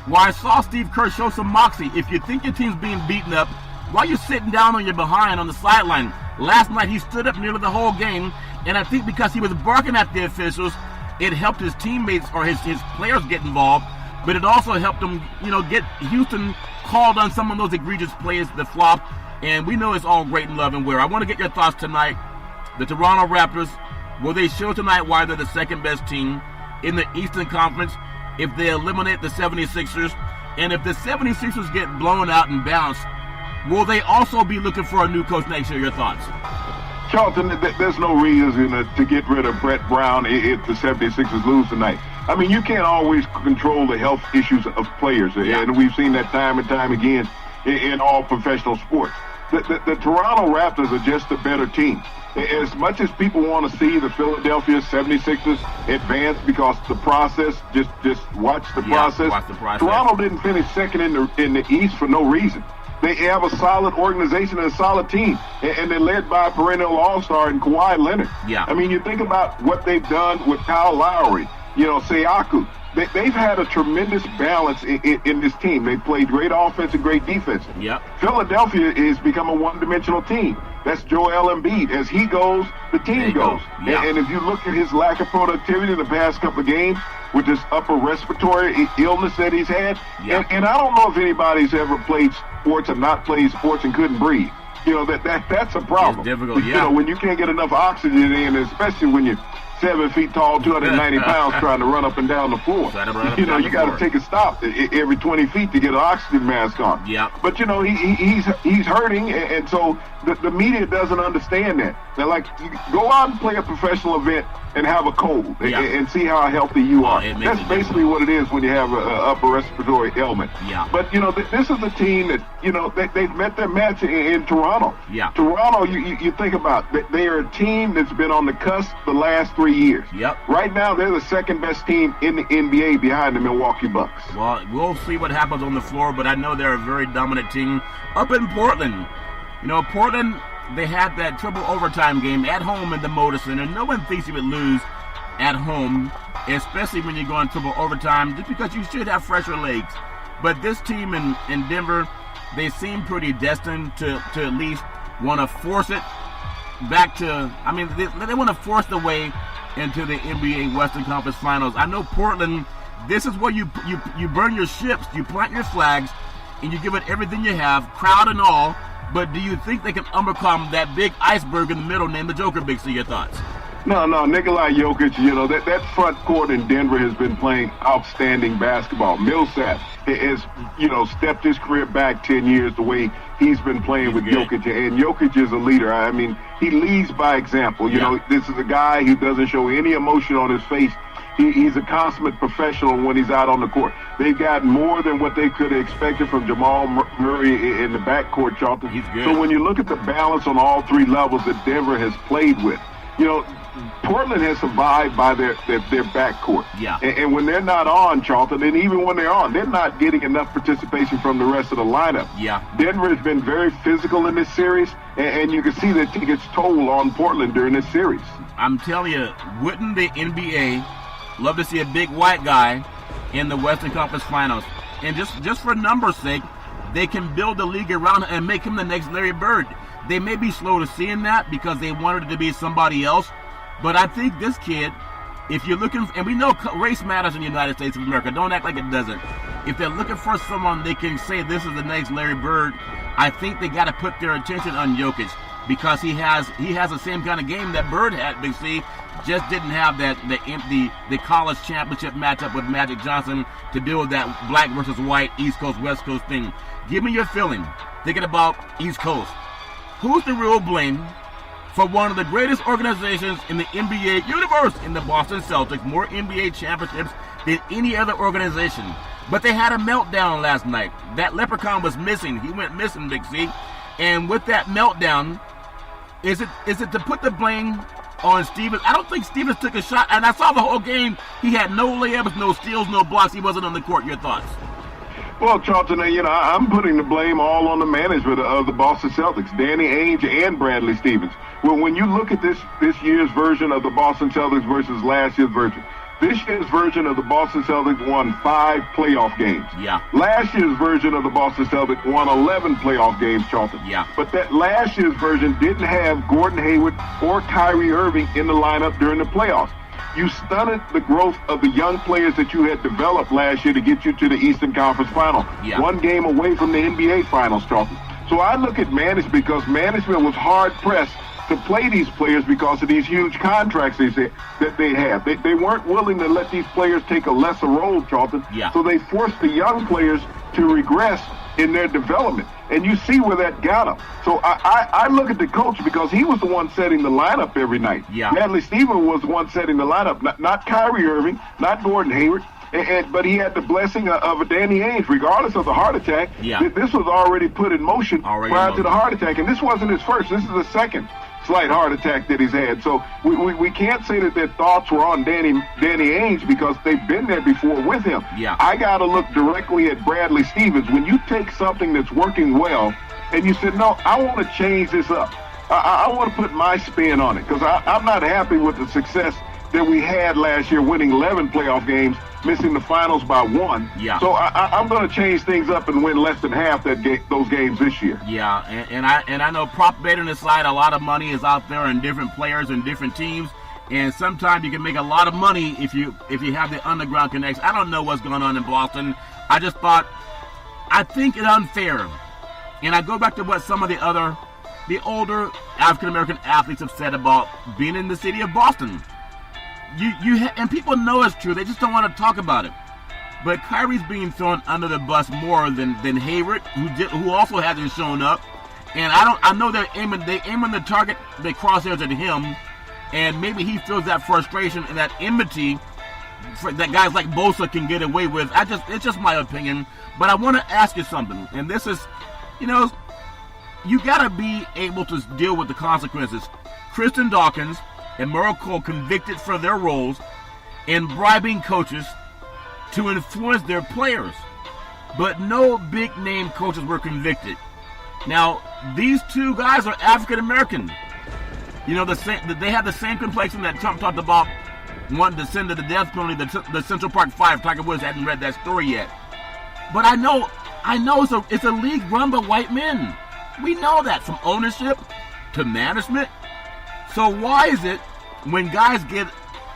[SPEAKER 1] where I saw Steve Kerr show some moxie. If you think your team's being beaten up, why are you sitting down on your behind on the sideline? Last night he stood up nearly the whole game, and I think because he was barking at the officials, it helped his teammates or his players get involved, but it also helped them, get Houston called on some of those egregious plays that flop, and we know it's all great and love and war. I want to get your thoughts tonight. The Toronto Raptors, will they show tonight why they're the second best team in the Eastern Conference if they eliminate the 76ers? And if the 76ers get blown out and bounced, will they also be looking for a new coach next year? Your thoughts?
[SPEAKER 2] Charlton, there's no reason to get rid of Brett Brown if the 76ers lose tonight. I mean, you can't always control the health issues of players, and we've seen that time and time again in all professional sports. The Toronto Raptors are just a better team. As much as people want to see the Philadelphia 76ers advance because the process, just watch the process.
[SPEAKER 1] Watch the process.
[SPEAKER 2] Toronto didn't finish second in the East for no reason. They have a solid organization and a solid team, and they're led by a perennial all-star in Kawhi Leonard.
[SPEAKER 1] Yeah.
[SPEAKER 2] I mean, you think about what they've done with Kyle Lowry, Siakam. They've had a tremendous balance in this team. They've played great offense and great defense.
[SPEAKER 1] Yep.
[SPEAKER 2] Philadelphia has become a one-dimensional team. That's Joel Embiid. As he goes, the team goes.
[SPEAKER 1] Yeah.
[SPEAKER 2] And if you look at his lack of productivity in the past couple of games with this upper respiratory illness that he's had, and I don't know if anybody's ever played sports or not played sports and couldn't breathe. That's a problem.
[SPEAKER 1] It's difficult,
[SPEAKER 2] when you can't get enough oxygen in, especially when you're 7 feet tall, 290 pounds, trying to run up and down the floor. You got to take a stop every 20 feet to get an oxygen mask on.
[SPEAKER 1] Yeah.
[SPEAKER 2] But he's hurting, and so the media doesn't understand that. They're like, go out and play a professional event and have a cold and see how healthy you are. That's basically what it is when you have an upper respiratory ailment.
[SPEAKER 1] Yeah.
[SPEAKER 2] But this is a team that they've met their match in Toronto.
[SPEAKER 1] Yeah.
[SPEAKER 2] Toronto, you think about they are a team that's been on the cusp the last 3 years.
[SPEAKER 1] Yep.
[SPEAKER 2] Right now, they're the second best team in the NBA behind the Milwaukee Bucks.
[SPEAKER 1] Well, we'll see what happens on the floor, but I know they're a very dominant team up in Portland. Portland, they had that triple overtime game at home in the Moda Center. No one thinks you would lose at home, especially when you go in triple overtime, just because you should have fresher legs. But this team in Denver, they seem pretty destined to at least want to force it back to, they want to force the way into the NBA Western Conference Finals. I know Portland, this is where you burn your ships, you plant your flags, and you give it everything you have, crowd and all. But do you think they can overcome that big iceberg in the middle named the Joker? Big C, your thoughts?
[SPEAKER 2] No, Nikola Jokic, that front court in Denver has been playing outstanding basketball. Millsap has, stepped his career back 10 years the way he's been playing with Jokic. And Jokic is a leader. I mean, he leads by example. This is a guy who doesn't show any emotion on his face. He's a consummate professional when he's out on the court. They've got more than what they could have expected from Jamal Murray in the backcourt, Charlton.
[SPEAKER 1] He's good.
[SPEAKER 2] So when you look at the balance on all three levels that Denver has played with, Portland has survived by their backcourt.
[SPEAKER 1] Yeah.
[SPEAKER 2] And when they're not on, Charlton, and even when they're on, they're not getting enough participation from the rest of the lineup.
[SPEAKER 1] Yeah.
[SPEAKER 2] Denver has been very physical in this series, and you can see that it takes toll on Portland during this series.
[SPEAKER 1] I'm telling you, wouldn't the NBA love to see a big white guy in the Western Conference Finals? And just for numbers' sake, they can build the league around him and make him the next Larry Bird. They may be slow to seeing that because they wanted it to be somebody else. But I think this kid, if you're looking, and we know race matters in the United States of America. Don't act like it doesn't. If they're looking for someone they can say this is the next Larry Bird, I think they got to put their attention on Jokic because he has the same kind of game that Bird had, Big C. Just didn't have the college championship matchup with Magic Johnson to deal with that black versus white, East Coast, West Coast thing. Give me your feeling, thinking about East Coast. Who's the real blame for one of the greatest organizations in the NBA universe in the Boston Celtics, more NBA championships than any other organization? But they had a meltdown last night. That leprechaun was missing. He went missing, Big C. And with that meltdown, is it to put the blame on Stevens? I don't think Stevens took a shot. And I saw the whole game. He had no layups, no steals, no blocks. He wasn't on the court. Your thoughts?
[SPEAKER 2] Well, Charlton, I'm putting the blame all on the management of the Boston Celtics, Danny Ainge and Bradley Stevens. Well, when you look at this year's version of the Boston Celtics versus last year's version, this year's version of the Boston Celtics won 5 playoff games.
[SPEAKER 1] Yeah.
[SPEAKER 2] Last year's version of the Boston Celtics won 11 playoff games, Charlton.
[SPEAKER 1] Yeah.
[SPEAKER 2] But that last year's version didn't have Gordon Hayward or Kyrie Irving in the lineup during the playoffs. You stunted the growth of the young players that you had developed last year to get you to the Eastern Conference Final.
[SPEAKER 1] Yeah.
[SPEAKER 2] One game away from the NBA Finals, Charlton. So I look at management because management was hard-pressed to play these players because of these huge contracts that they have. They weren't willing to let these players take a lesser role, Charlton.
[SPEAKER 1] Yeah.
[SPEAKER 2] So they forced the young players to regress in their development. And you see where that got them. So I look at the coach because he was the one setting the lineup every night.
[SPEAKER 1] Yeah.
[SPEAKER 2] Bradley Stevens was the one setting the lineup, not Kyrie Irving, not Gordon Hayward. But he had the blessing of a Danny Ainge, regardless of the heart attack.
[SPEAKER 1] Yeah.
[SPEAKER 2] This was already put in motion prior to the heart attack. And this wasn't his first. This is the second slight heart attack that he's had. So we can't say that their thoughts were on Danny Ainge because they've been there before with him.
[SPEAKER 1] Yeah.
[SPEAKER 2] I got to look directly at Bradley Stevens. When you take something that's working well and you said, no, I want to change this up. I want to put my spin on it because I'm not happy with the success that we had last year, winning 11 playoff games, missing the finals by 1.
[SPEAKER 1] Yeah.
[SPEAKER 2] So I'm going to change things up and win less than half those games this year.
[SPEAKER 1] Yeah, and I know prop betting aside, a lot of money is out there in different players and different teams, and sometimes you can make a lot of money if you have the underground connection. I don't know what's going on in Boston. I think it's unfair, and I go back to what some of the older African American athletes have said about being in the city of Boston. And people know it's true. They just don't want to talk about it. But Kyrie's being thrown under the bus more than Hayward, who also hasn't shown up. And I know they aim the target, the crosshairs at him, and maybe he feels that frustration and that enmity that guys like Bosa can get away with. It's just my opinion. But I want to ask you something, and this is, you got to be able to deal with the consequences. Kristen Dawkins and Merle Cole convicted for their roles in bribing coaches to influence their players. But no big-name coaches were convicted. Now, these two guys are African American. They have the same complexion that Trump talked about wanting to send to the death penalty, the Central Park 5. Tiger Woods hadn't read that story yet. But I know it's a league run by white men. We know that, from ownership to management. So why is it when guys get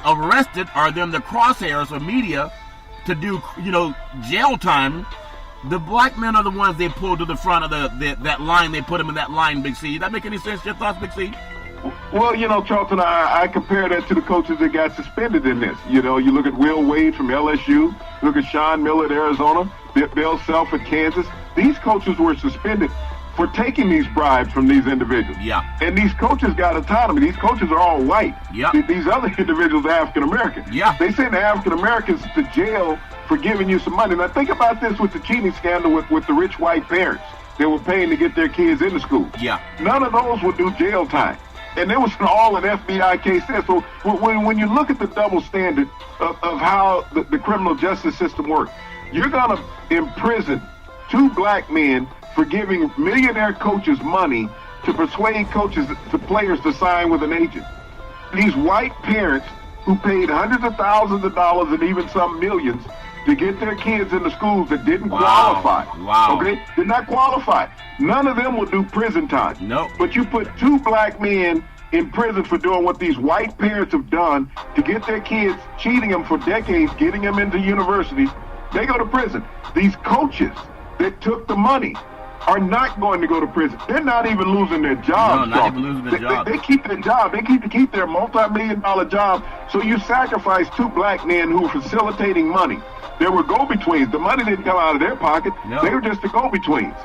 [SPEAKER 1] arrested, are them the crosshairs or media to do, jail time, the black men are the ones they pull to the front of that line, they put them in that line, Big C? Does that make any sense? Your thoughts, Big C?
[SPEAKER 2] Well, Charlton, I compare that to the coaches that got suspended in this. You look at Will Wade from LSU, look at Sean Miller at Arizona, Bill Self at Kansas. These coaches were suspended for taking these bribes from these individuals.
[SPEAKER 1] Yeah.
[SPEAKER 2] And these coaches got autonomy. These coaches are all white.
[SPEAKER 1] Yeah.
[SPEAKER 2] These other individuals are African American.
[SPEAKER 1] Yeah.
[SPEAKER 2] They send African Americans to jail for giving you some money. Now think about this with the cheating scandal with the rich white parents. They were paying to get their kids into school.
[SPEAKER 1] Yeah.
[SPEAKER 2] None of those would do jail time. And there was all an FBI case there. So when you look at the double standard of how the criminal justice system works, you're going to imprison 2 black men for giving millionaire coaches money to persuade players to sign with an agent. These white parents who paid hundreds of thousands of dollars and even some millions to get their kids into schools that didn't qualify.
[SPEAKER 1] Wow.
[SPEAKER 2] Okay? Did not qualify. None of them will do prison time.
[SPEAKER 1] Nope.
[SPEAKER 2] But you put 2 black men in prison for doing what these white parents have done to get their kids, cheating them for decades, getting them into universities. They go to prison. These coaches that took the money are not going to go to prison. They're not even losing their jobs.
[SPEAKER 1] No, not even losing their job.
[SPEAKER 2] They keep their job. They keep their multi-million-dollar job. So you sacrifice 2 black men who are facilitating money. There were go-betweens. The money didn't come out of their pocket.
[SPEAKER 1] No.
[SPEAKER 2] They were just the go-betweens.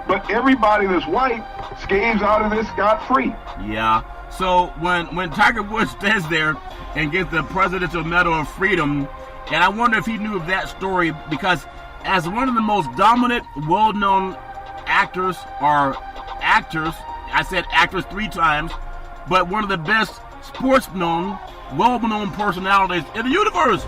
[SPEAKER 2] But everybody that's white scaves out of this scot-free.
[SPEAKER 1] Yeah. So when Tiger Woods stands there and gets the Presidential Medal of Freedom, and I wonder if he knew of that story, because as one of the most dominant, well-known actors, I said actors 3 times, but one of the best sports-known, well-known personalities in the universe.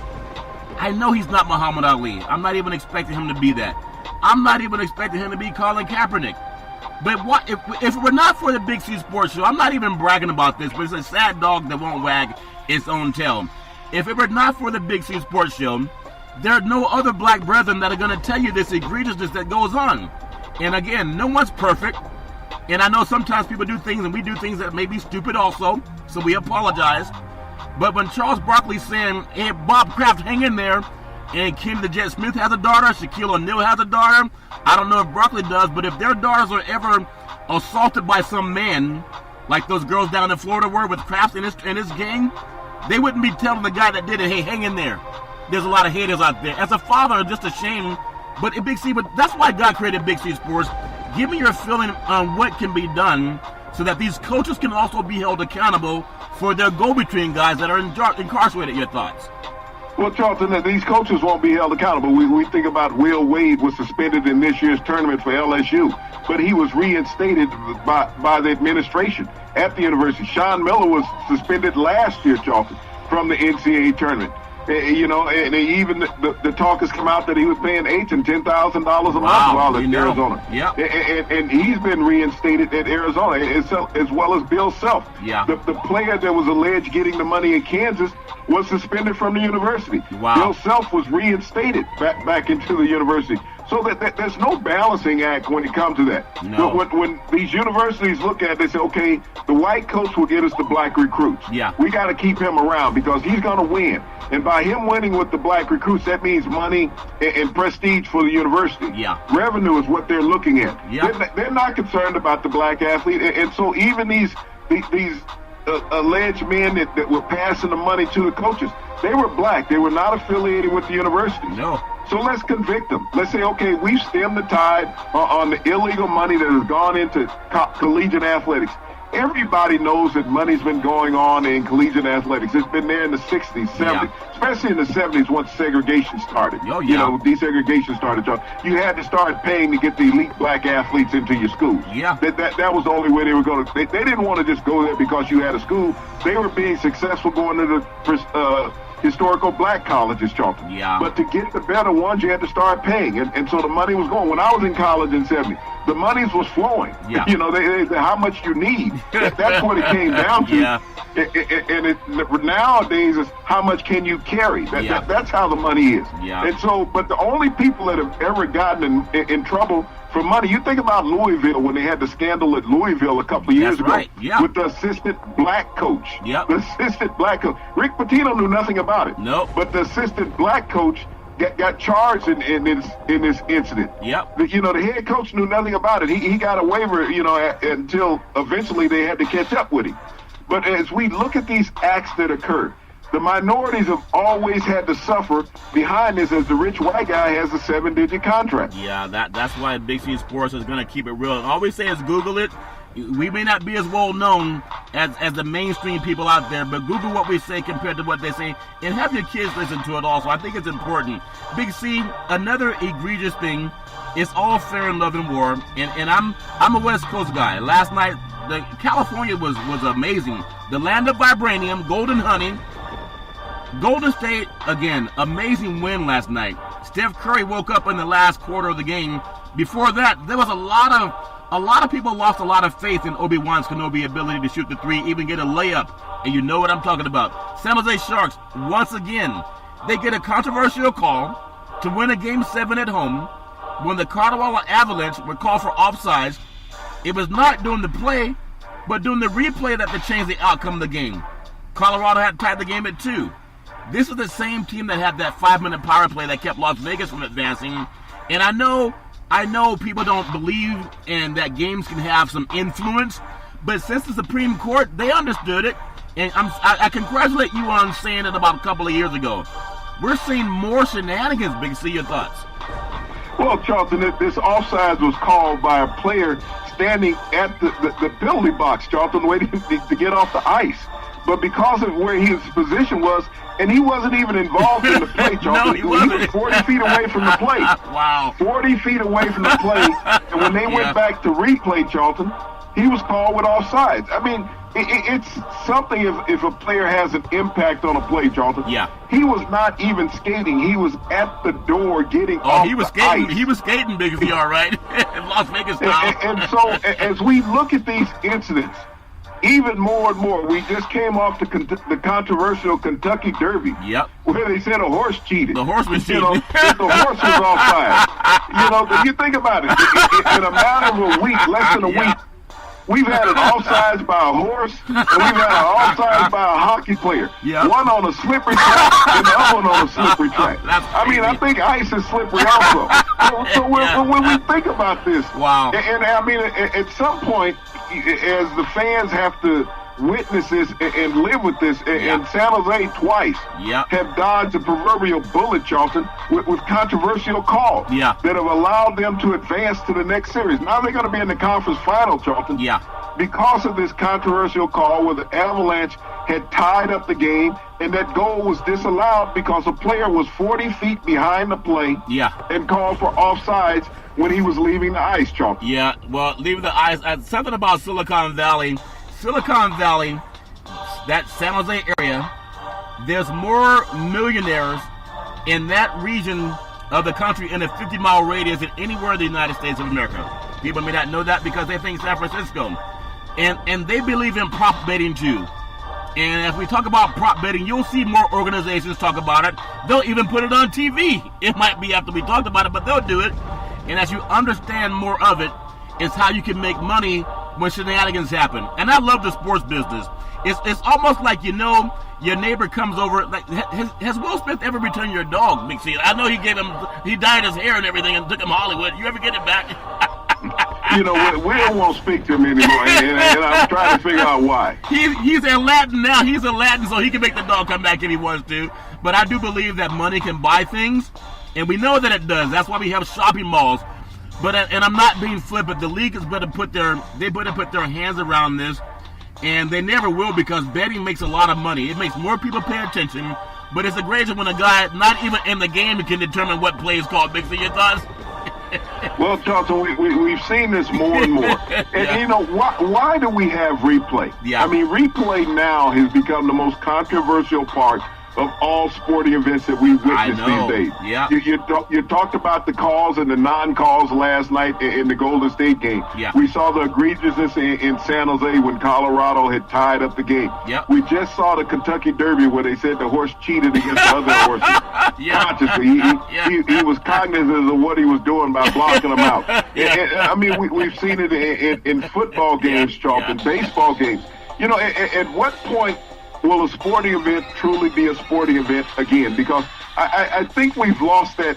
[SPEAKER 1] I know he's not Muhammad Ali. I'm not even expecting him to be that. I'm not even expecting him to be Colin Kaepernick. But what if it were not for the Big C Sports Show? I'm not even bragging about this, but it's a sad dog that won't wag its own tail. If it were not for the Big C Sports Show, there are no other black brethren that are going to tell you this egregiousness that goes on. And again, no one's perfect. And I know sometimes people do things and we do things that may be stupid also, so we apologize. But when Charles Barkley's saying, hey, Bob Kraft, hang in there, and Kim the Jet Smith has a daughter, Shaquille O'Neal has a daughter, I don't know if Barkley does, but if their daughters are ever assaulted by some man, like those girls down in Florida were with Kraft and his gang, they wouldn't be telling the guy that did it, hey, hang in there. There's a lot of haters out there. As a father, I'm just ashamed. But Big C, but that's why God created Big C Sports. Give me your feeling on what can be done so that these coaches can also be held accountable for their go-between guys that are incarcerated. Your thoughts?
[SPEAKER 2] Well, Charlton, these coaches won't be held accountable. We think about Will Wade was suspended in this year's tournament for LSU, but he was reinstated by the administration at the university. Sean Miller was suspended last year, Charlton, from the NCAA tournament. You know, and even the talk has come out that he was paying $8,000 and $10,000 a month while at Arizona.
[SPEAKER 1] Yeah.
[SPEAKER 2] And he's been reinstated at Arizona, as well as Bill Self.
[SPEAKER 1] Yeah.
[SPEAKER 2] The player that was alleged getting the money in Kansas was suspended from the university.
[SPEAKER 1] Wow.
[SPEAKER 2] Bill Self was reinstated back into the university. So that there's no balancing act when it comes to that.
[SPEAKER 1] No.
[SPEAKER 2] When these universities look at it, they say, okay, the white coach will get us the black recruits.
[SPEAKER 1] Yeah.
[SPEAKER 2] We got to keep him around because he's going to win. And by him winning with the black recruits, that means money and prestige for the university.
[SPEAKER 1] Yeah.
[SPEAKER 2] Revenue is what they're looking at.
[SPEAKER 1] Yeah.
[SPEAKER 2] They're not concerned about the black athlete. And so even these alleged men that were passing the money to the coaches, they were black. They were not affiliated with the universities.
[SPEAKER 1] No.
[SPEAKER 2] So let's convict them. Let's say, okay, we've stemmed the tide on the illegal money that has gone into collegiate athletics. Everybody knows that money's been going on in collegiate athletics. It's been there in the 60s, 70s, especially in the 70s once segregation started.
[SPEAKER 1] Oh, yeah.
[SPEAKER 2] You know, desegregation started. You had to start paying to get the elite black athletes into your schools.
[SPEAKER 1] Yeah.
[SPEAKER 2] That was the only way they were going to. They didn't want to just go there because you had a school. They were being successful going to the historical black colleges, Charlton.
[SPEAKER 1] Yeah.
[SPEAKER 2] But to get the better ones, you had to start paying. And so the money was going. When I was in college in 70, the monies was flowing.
[SPEAKER 1] Yeah.
[SPEAKER 2] You know, they how much you need. That's what it came down to.
[SPEAKER 1] Yeah.
[SPEAKER 2] And nowadays is how much can you carry. That's how the money is.
[SPEAKER 1] Yeah.
[SPEAKER 2] And so, but the only people that have ever gotten in trouble for money, you think about Louisville when they had the scandal at Louisville a couple of years ago with the assistant black coach.
[SPEAKER 1] Yep.
[SPEAKER 2] The assistant black coach. Rick Pitino knew nothing about it.
[SPEAKER 1] Nope.
[SPEAKER 2] But the assistant black coach got charged in this incident.
[SPEAKER 1] Yep.
[SPEAKER 2] You know, the head coach knew nothing about it. He got a waiver, you know, until eventually they had to catch up with him. But as we look at these acts that occur, the minorities have always had to suffer behind this as the rich white guy has a 7-digit contract.
[SPEAKER 1] Yeah, that's why Big C Sports is going to keep it real. All we say is Google it. We may not be as well known as the mainstream people out there, but Google what we say compared to what they say, and have your kids listen to it also. I think it's important. Big C, another egregious thing, it's all fair in love and war, and I'm a West Coast guy. Last night, California was amazing. The land of vibranium, golden honey. Golden State, again, amazing win last night. Steph Curry woke up in the last quarter of the game. Before that, there was a lot of people lost a lot of faith in Obi-Wan Kenobi's ability to shoot the three, even get a layup. And you know what I'm talking about. San Jose Sharks, once again, they get a controversial call to win a Game 7 at home when the Colorado Avalanche were called for offsides. It was not during the play, but during the replay that changed the outcome of the game. Colorado had tied the game at 2. This is the same team that had that 5-minute power play that kept Las Vegas from advancing. And I know people don't believe in that games can have some influence, but since the Supreme Court, they understood it. And I congratulate you on saying it about a couple of years ago. We're seeing more shenanigans, Big C. Your thoughts?
[SPEAKER 2] Well, Charlton, this offsides was called by a player standing at the penalty box, Charlton, waiting to get off the ice. But because of where his position was, and he wasn't even involved in the play, Charlton.
[SPEAKER 1] No, he wasn't.
[SPEAKER 2] He was 40 feet away from the play.
[SPEAKER 1] Wow.
[SPEAKER 2] 40 feet away from the play. And when they went back to replay, Charlton, he was called with offsides. I mean, it's something if a player has an impact on a play, Charlton.
[SPEAKER 1] Yeah.
[SPEAKER 2] He was not even skating. He was at the door getting off
[SPEAKER 1] he was
[SPEAKER 2] the
[SPEAKER 1] skating.
[SPEAKER 2] ice.
[SPEAKER 1] He was skating, Big C, all right. In Las Vegas style.
[SPEAKER 2] And so as we look at these incidents, even more and more, we just came off the controversial Kentucky Derby.
[SPEAKER 1] Yep.
[SPEAKER 2] Where they said a horse cheated.
[SPEAKER 1] The horse was cheating.
[SPEAKER 2] The horse was offside. You think about it. In a matter of a week, less than a week, we've had an offsides by a horse, and we've had an offsides by a hockey player.
[SPEAKER 1] Yep.
[SPEAKER 2] One on a slippery track, and the other one on a slippery track. I think ice is slippery also. So when we think about this,
[SPEAKER 1] wow.
[SPEAKER 2] And I mean, at some point, as the fans have to witness this and live with this, and San Jose twice have dodged the proverbial bullet, Charlton, with controversial calls that have allowed them to advance to the next series. Now they're going to be in the conference final, Charlton. Because of this controversial call where the Avalanche had tied up the game, and that goal was disallowed because a player was 40 feet behind the play and called for offsides when he was leaving the ice, Charlton.
[SPEAKER 1] Yeah, well, leaving the ice. Something about Silicon Valley. Silicon Valley, that San Jose area, there's more millionaires in that region of the country in a 50-mile radius than anywhere in the United States of America. People may not know that because they think San Francisco. And they believe in prop betting too. And as we talk about prop betting, you'll see more organizations talk about it. They'll even put it on TV. It might be after we talked about it, but they'll do it. And as you understand more of it, it's how you can make money when shenanigans happen. And I love the sports business. It's almost like, your neighbor comes over. Like, has Will Smith ever returned your dog, Big C? I know he dyed his hair and everything and took him to Hollywood. You ever get it back?
[SPEAKER 2] We don't want to speak to him anymore, and I'm trying to figure out why.
[SPEAKER 1] He's in Latin now. He's in Latin, so he can make the dog come back if he wants to. But I do believe that money can buy things, and we know that it does. That's why we have shopping malls. But and I'm not being flippant. The league has better put their hands around this, and they never will, because betting makes a lot of money. It makes more people pay attention. But it's a great when a guy not even in the game can determine what play is called. Big C, your thoughts?
[SPEAKER 2] Well, Charlton, we've seen this more and more. And, why do we have replay? I mean, replay now has become the most controversial part of all sporting events that we witness these days.
[SPEAKER 1] Yeah.
[SPEAKER 2] You talked about the calls and the non-calls last night in the Golden State game.
[SPEAKER 1] Yeah.
[SPEAKER 2] We saw the egregiousness in San Jose when Colorado had tied up the game.
[SPEAKER 1] Yep.
[SPEAKER 2] We just saw the Kentucky Derby where they said the horse cheated against the other horses. Consciously. He was cognizant of what he was doing by blocking them out. I mean, we've seen it in football games, Charlton, baseball games. At what point will a sporting event truly be a sporting event again? Because I think we've lost that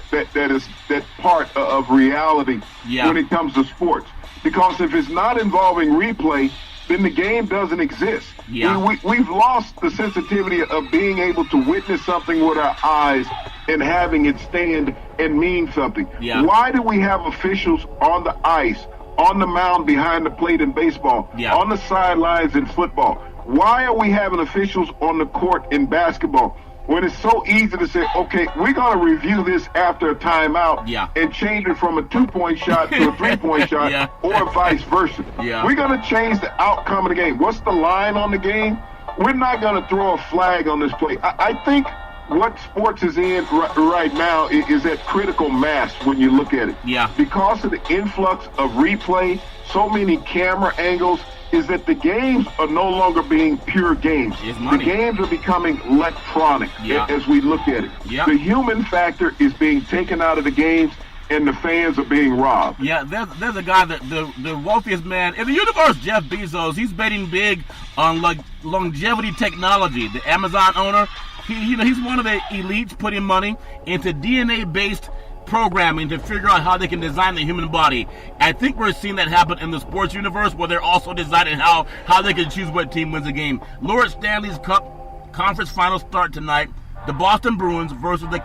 [SPEAKER 2] part of reality when it comes to sports. Because if it's not involving replay, then the game doesn't exist. We've lost the sensitivity of being able to witness something with our eyes and having it stand and mean something. Why do we have officials on the ice, on the mound behind the plate in baseball, on the sidelines in football? Why are we having officials on the court in basketball? when it's so easy to say, okay, we're going to review this after a timeout and change it from a 2-point shot to a 3-point shot or vice versa. We're going to change the outcome of the game. What's the line on the game? We're not going to throw a flag on this play. I think what sports is in right now is that critical mass when you look at it. Because of the influx of replay, so many camera angles, is that the games are no longer being pure games. The games are becoming electronic as we look at it. The human factor is being taken out of the games, and the fans are being robbed.
[SPEAKER 1] There's a guy, the wealthiest man in the universe, Jeff Bezos. He's betting big on longevity technology. The Amazon owner, he's one of the elites putting money into DNA-based programming to figure out how they can design the human body. I think we're seeing that happen in the sports universe, where they're also designing how they can choose what team wins the game. Lord Stanley's Cup conference finals start tonight. The Boston Bruins versus the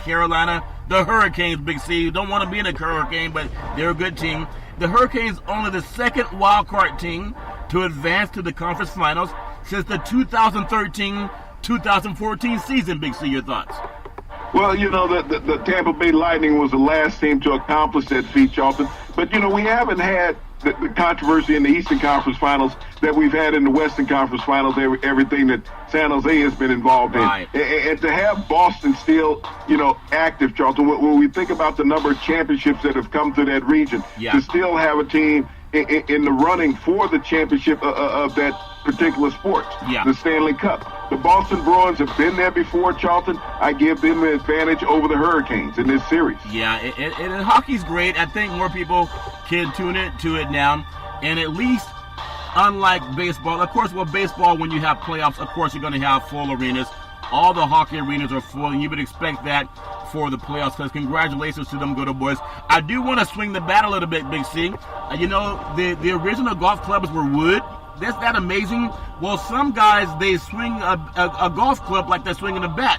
[SPEAKER 1] Hurricanes, Big C. You don't want to be in a hurricane, but they're a good team. The Hurricanes only the second wild card team to advance to the conference finals since the 2013-2014 season. Big C, your thoughts?
[SPEAKER 2] Well, the Tampa Bay Lightning was the last team to accomplish that feat, Charlton. But, we haven't had the controversy in the Eastern Conference Finals that we've had in the Western Conference Finals, everything that San Jose has been involved in. And to have Boston still, active, Charlton, when we think about the number of championships that have come to that region, to still have a team in the running for the championship of that particular sport, the Stanley Cup. The Boston Bruins have been there before, Charlton. I give them an advantage over the Hurricanes in this series.
[SPEAKER 1] And hockey's great. I think more people can tune into it now. And at least, unlike baseball, of course, baseball, when you have playoffs, of course, you're going to have full arenas. All the hockey arenas are full, and you would expect that for the playoffs, because congratulations to them good boys. I do want to swing the bat a little bit, Big C. The original golf clubs were wood. That's that amazing. Well, some guys, they swing a golf club like they're swinging a bat.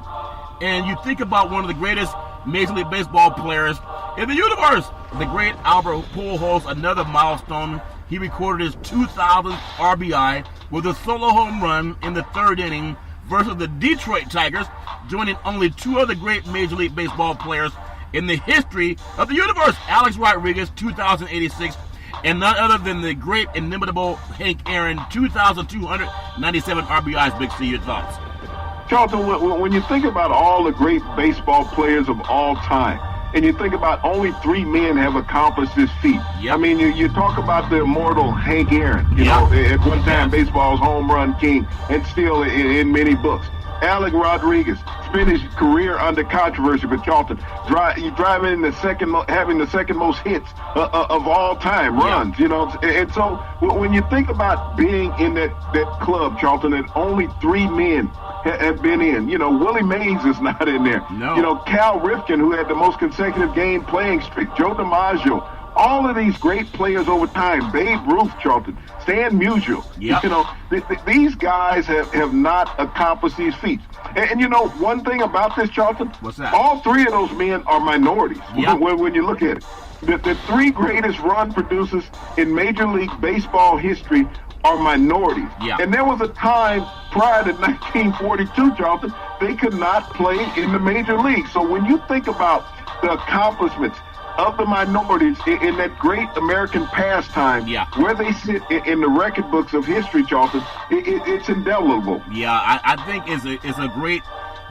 [SPEAKER 1] And you think about one of the greatest Major League Baseball players in the universe, the great Albert Pujols, another milestone. He recorded his 2,000th RBI with a solo home run in the third inning versus the Detroit Tigers, joining only two other great Major League Baseball players in the history of the universe. Alex Rodriguez, 2,086, and none other than the great inimitable Hank Aaron, 2,297 RBIs. Big C, your thoughts?
[SPEAKER 2] Charlton, when you think about all the great baseball players of all time, and you think about only 3 men have accomplished this feat. I mean, you talk about the immortal Hank Aaron, at one time baseball's home run king, and still in many books. Alex Rodriguez spent his career under controversy, but Charlton having the second most hits of all time runs, and so when you think about being in that club, Charlton, that only 3 men have been in, Willie Mays is not in there. Cal Ripken, who had the most consecutive game playing streak, Joe DiMaggio, all of these great players over time, Babe Ruth, Charlton, Stan Musial, these guys have not accomplished these feats. And one thing about this, Charlton,
[SPEAKER 1] what's that?
[SPEAKER 2] All 3 of those men are minorities when you look at it. The 3 greatest run producers in Major League Baseball history are minorities. And there was a time prior to 1942, Charlton, they could not play in the major leagues. So when you think about the accomplishments of the minorities in that great American pastime, where they sit in the record books of history, Charlton, it's indelible.
[SPEAKER 1] I think it's a great.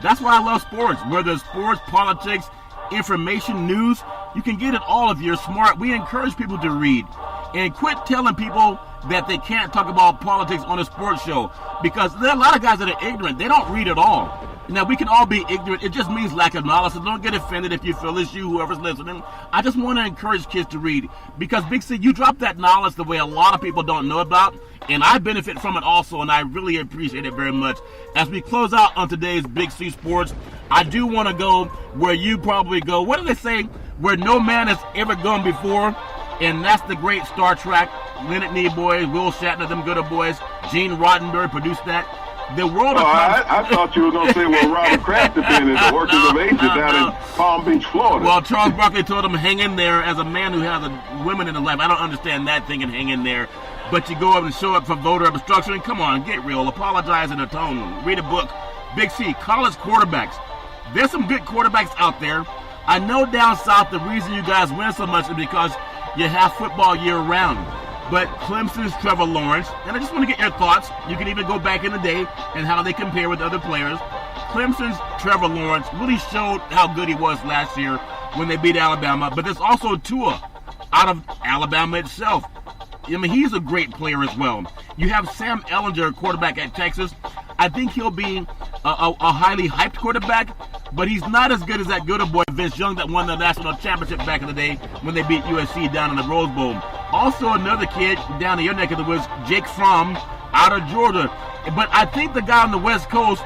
[SPEAKER 1] That's why I love sports. Whether it's sports, politics, information, news, you can get it all if you're smart. We encourage people to read, and quit telling people that they can't talk about politics on a sports show, because there are a lot of guys that are ignorant. They don't read at all. Now, we can all be ignorant. It just means lack of knowledge. So don't get offended if you feel it's you, whoever's listening. I just want to encourage kids to read, because, Big C, you drop that knowledge the way a lot of people don't know about, and I benefit from it also, and I really appreciate it very much. As we close out on today's Big C Sports, I do want to go where you probably go. What do they say? Where no man has ever gone before, and that's the great Star Trek. Leonard Nimoy, Will Shatner, them good boys. Gene Roddenberry produced that. The world of
[SPEAKER 2] I thought you were going to say where Robert Kraft had been in the Workers of Asia down in Palm Beach, Florida.
[SPEAKER 1] Well, Charles Barkley told him, hang in there, as a man who has women in his life. I don't understand that thing and hang in there. But you go up and show up for voter obstruction. Come on, get real. Apologize and atone. Read a book. Big C, college quarterbacks. there's some good quarterbacks out there. I know down south the reason you guys win so much is because you have football year round. But Clemson's Trevor Lawrence, and I just want to get your thoughts. You can even go back in the day and how they compare with other players. Clemson's Trevor Lawrence really showed how good he was last year when they beat Alabama. But there's also Tua out of Alabama itself. I mean, he's a great player as well. You have Sam Ehlinger, quarterback at Texas. I think he'll be a highly hyped quarterback, but he's not as good as that good boy Vince Young that won the national championship back in the day when they beat USC down in the Rose Bowl. Also another kid down in your neck of the woods, Jake Fromm out of Georgia. But I think the guy on the West Coast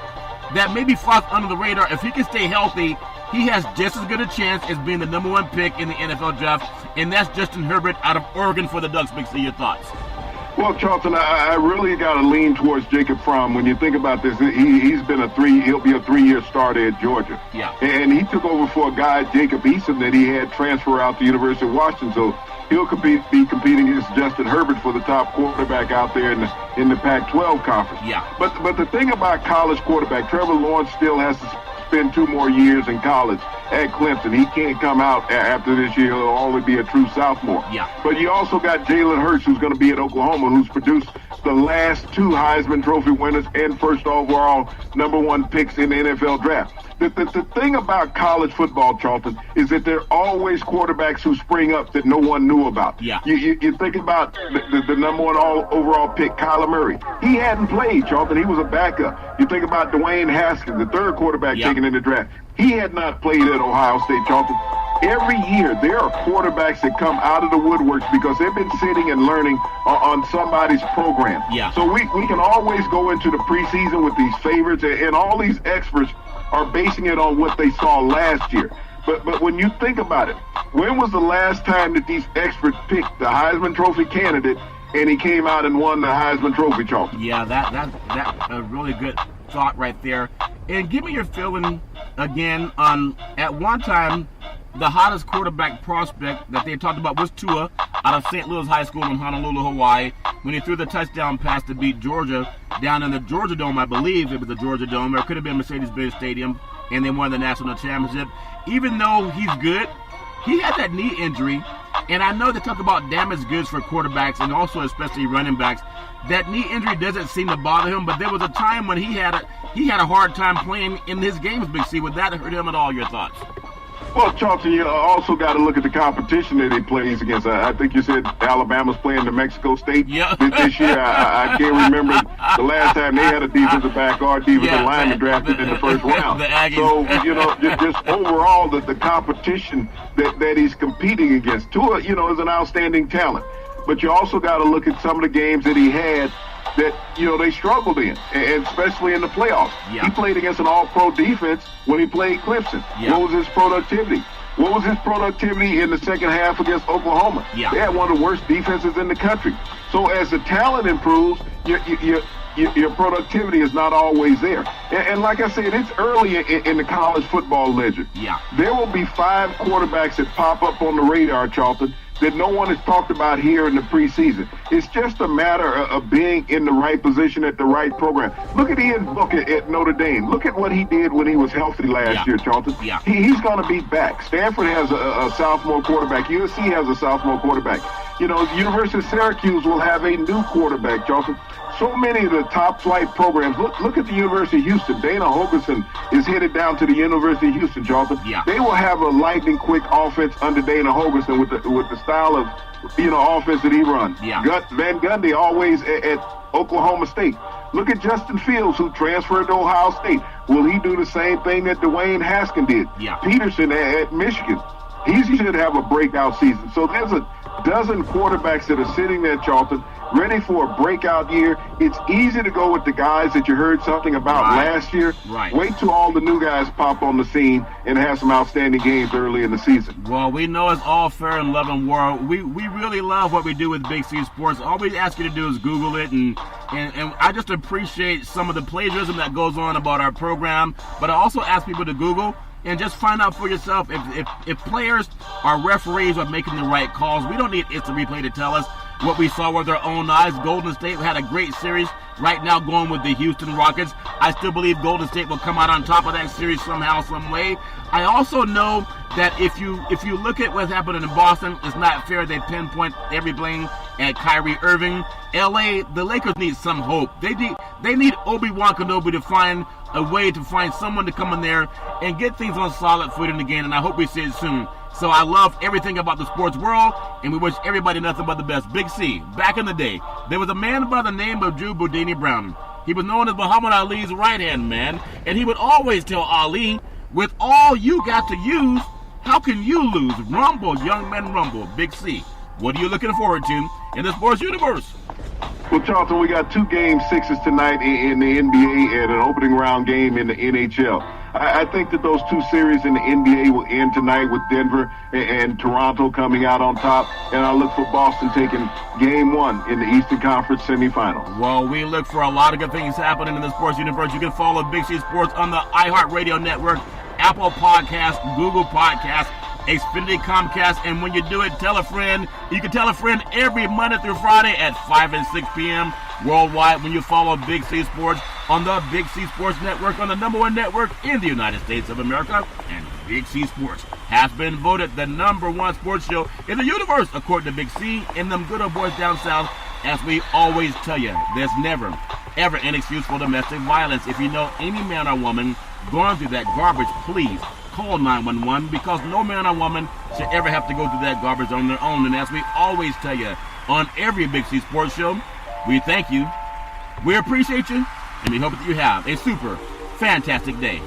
[SPEAKER 1] that maybe flies under the radar, if he can stay healthy, he has just as good a chance as being the number one pick in the NFL draft, and that's Justin Herbert out of Oregon for the Ducks. Big C, your thoughts?
[SPEAKER 2] Well, Charlton, I really got to lean towards Jacob Fromm. When you think about this, he'll be a 3-year starter at Georgia.
[SPEAKER 1] Yeah.
[SPEAKER 2] And he took over for a guy, Jacob Eason, that he had transfer out to University of Washington. So he'll be competing against Justin Herbert for the top quarterback out there in the Pac-12 conference.
[SPEAKER 1] Yeah.
[SPEAKER 2] But the thing about college quarterback, Trevor Lawrence still has to spend 2 more years in college at Clemson. He can't come out after this year. He'll only be a true sophomore.
[SPEAKER 1] Yeah.
[SPEAKER 2] But you also got Jalen Hurts, who's going to be at Oklahoma, who's produced the last 2 Heisman Trophy winners and first overall number 1 picks in the NFL draft. The thing about college football, Charlton, is that there are always quarterbacks who spring up that no one knew about.
[SPEAKER 1] Yeah.
[SPEAKER 2] You think about the number 1 overall pick, Kyler Murray. He hadn't played, Charlton. He was a backup. You think about Dwayne Haskins, the 3rd quarterback taken in the draft. He had not played at Ohio State, Charlton. Every year, there are quarterbacks that come out of the woodworks because they've been sitting and learning on somebody's program.
[SPEAKER 1] Yeah.
[SPEAKER 2] So we can always go into the preseason with these favorites, and all these experts are basing it on what they saw last year. But when you think about it, when was the last time that these experts picked the Heisman Trophy candidate and he came out and won the Heisman Trophy, Charlton?
[SPEAKER 1] Yeah, that's a really good thought right there. And give me your feeling again on, at one time, the hottest quarterback prospect that they talked about was Tua out of St. Louis High School in Honolulu, Hawaii, when he threw the touchdown pass to beat Georgia down in the Georgia Dome. I believe it was the Georgia Dome, or it could have been Mercedes-Benz Stadium, and they won the national championship. Even though he's good, he had that knee injury, and I know they talk about damaged goods for quarterbacks and also especially running backs. That knee injury doesn't seem to bother him, but there was a time when he had a hard time playing in his games, Big C. Would that hurt him at all? Your thoughts?
[SPEAKER 2] Well, Charlton, you also got to look at the competition that he plays against. I think you said Alabama's playing New Mexico State this year. I can't remember the last time they had a defensive back or defensive lineman drafted in the first round. So, just overall, the competition that he's competing against. Tua, is an outstanding talent. But you also got to look at some of the games that he had that, they struggled in, and especially in the playoffs.
[SPEAKER 1] Yeah.
[SPEAKER 2] He played against an all-pro defense when he played Clemson.
[SPEAKER 1] Yeah.
[SPEAKER 2] What was his productivity? What was his productivity in the second half against Oklahoma?
[SPEAKER 1] Yeah.
[SPEAKER 2] They had one of the worst defenses in the country. So as the talent improves, your productivity is not always there. And like I said, it's early in the college football ledger.
[SPEAKER 1] Yeah.
[SPEAKER 2] There will be 5 quarterbacks that pop up on the radar, Charlton, that no one has talked about here in the preseason. It's just a matter of being in the right position at the right program. Look at Ian Book at Notre Dame. Look at what he did when he was healthy last year, Charlton.
[SPEAKER 1] Yeah.
[SPEAKER 2] He's going to be back. Stanford has a sophomore quarterback. USC has a sophomore quarterback. The University of Syracuse will have a new quarterback, Charlton. So many of the top flight programs. Look at the University of Houston. Dana Holgorsen is headed down to the University of Houston, Charlton.
[SPEAKER 1] Yeah.
[SPEAKER 2] They will have a lightning quick offense under Dana Holgorsen with the style of offense that he runs.
[SPEAKER 1] Yeah.
[SPEAKER 2] Van Gundy always at Oklahoma State. Look at Justin Fields, who transferred to Ohio State. Will he do the same thing that Dwayne Haskins did?
[SPEAKER 1] Yeah.
[SPEAKER 2] Peterson at Michigan. He should have a breakout season. So there's a dozen quarterbacks that are sitting there, Charlton, ready for a breakout year. It's easy to go with the guys that you heard something about last year.
[SPEAKER 1] Right.
[SPEAKER 2] Wait till all the new guys pop on the scene and have some outstanding games early in the season.
[SPEAKER 1] Well, we know it's all fair in love and war. We really love what we do with Big C Sports. All we ask you to do is Google it, and I just appreciate some of the plagiarism that goes on about our program, but I also ask people to Google and just find out for yourself if players or referees are making the right calls. We don't need instant replay to tell us what we saw with our own eyes. Golden State had a great series right now going with the Houston Rockets. I still believe Golden State will come out on top of that series somehow, some way. I also know that if you look at what's happening in Boston, it's not fair they pinpoint every blame at Kyrie Irving. LA, the Lakers need some hope. They need Obi-Wan Kenobi to find a way to find someone to come in there and get things on solid footing again, and I hope we see it soon. So I love everything about the sports world, and we wish everybody nothing but the best. Big C, back in the day, there was a man by the name of Drew Boudini Brown. He was known as Muhammad Ali's right-hand man, and he would always tell Ali, with all you got to use, how can you lose? Rumble, young man, rumble. Big C, what are you looking forward to in the sports universe?
[SPEAKER 2] Well, Charlton, we got 2 Game 6s tonight in the NBA and an opening round game in the NHL. I think that those 2 series in the NBA will end tonight with Denver and Toronto coming out on top, and I look for Boston taking Game 1 in the Eastern Conference semifinal.
[SPEAKER 1] Well, we look for a lot of good things happening in the sports universe. You can follow Big C Sports on the iHeartRadio network, Apple Podcasts, Google Podcasts, Xfinity, Comcast, and when you do it, tell a friend. You can tell a friend every Monday through Friday at 5 and 6 p.m. worldwide when you follow Big C Sports on the Big C Sports Network, on the #1 network in the United States of America. And Big C Sports has been voted the #1 sports show in the universe, according to Big C and them good old boys down south. As we always tell you, there's never, ever an excuse for domestic violence. If you know any man or woman going through that garbage, please call 911, because no man or woman should ever have to go through that garbage on their own. And as we always tell you on every Big C Sports show, we thank you, we appreciate you, and we hope that you have a super fantastic day.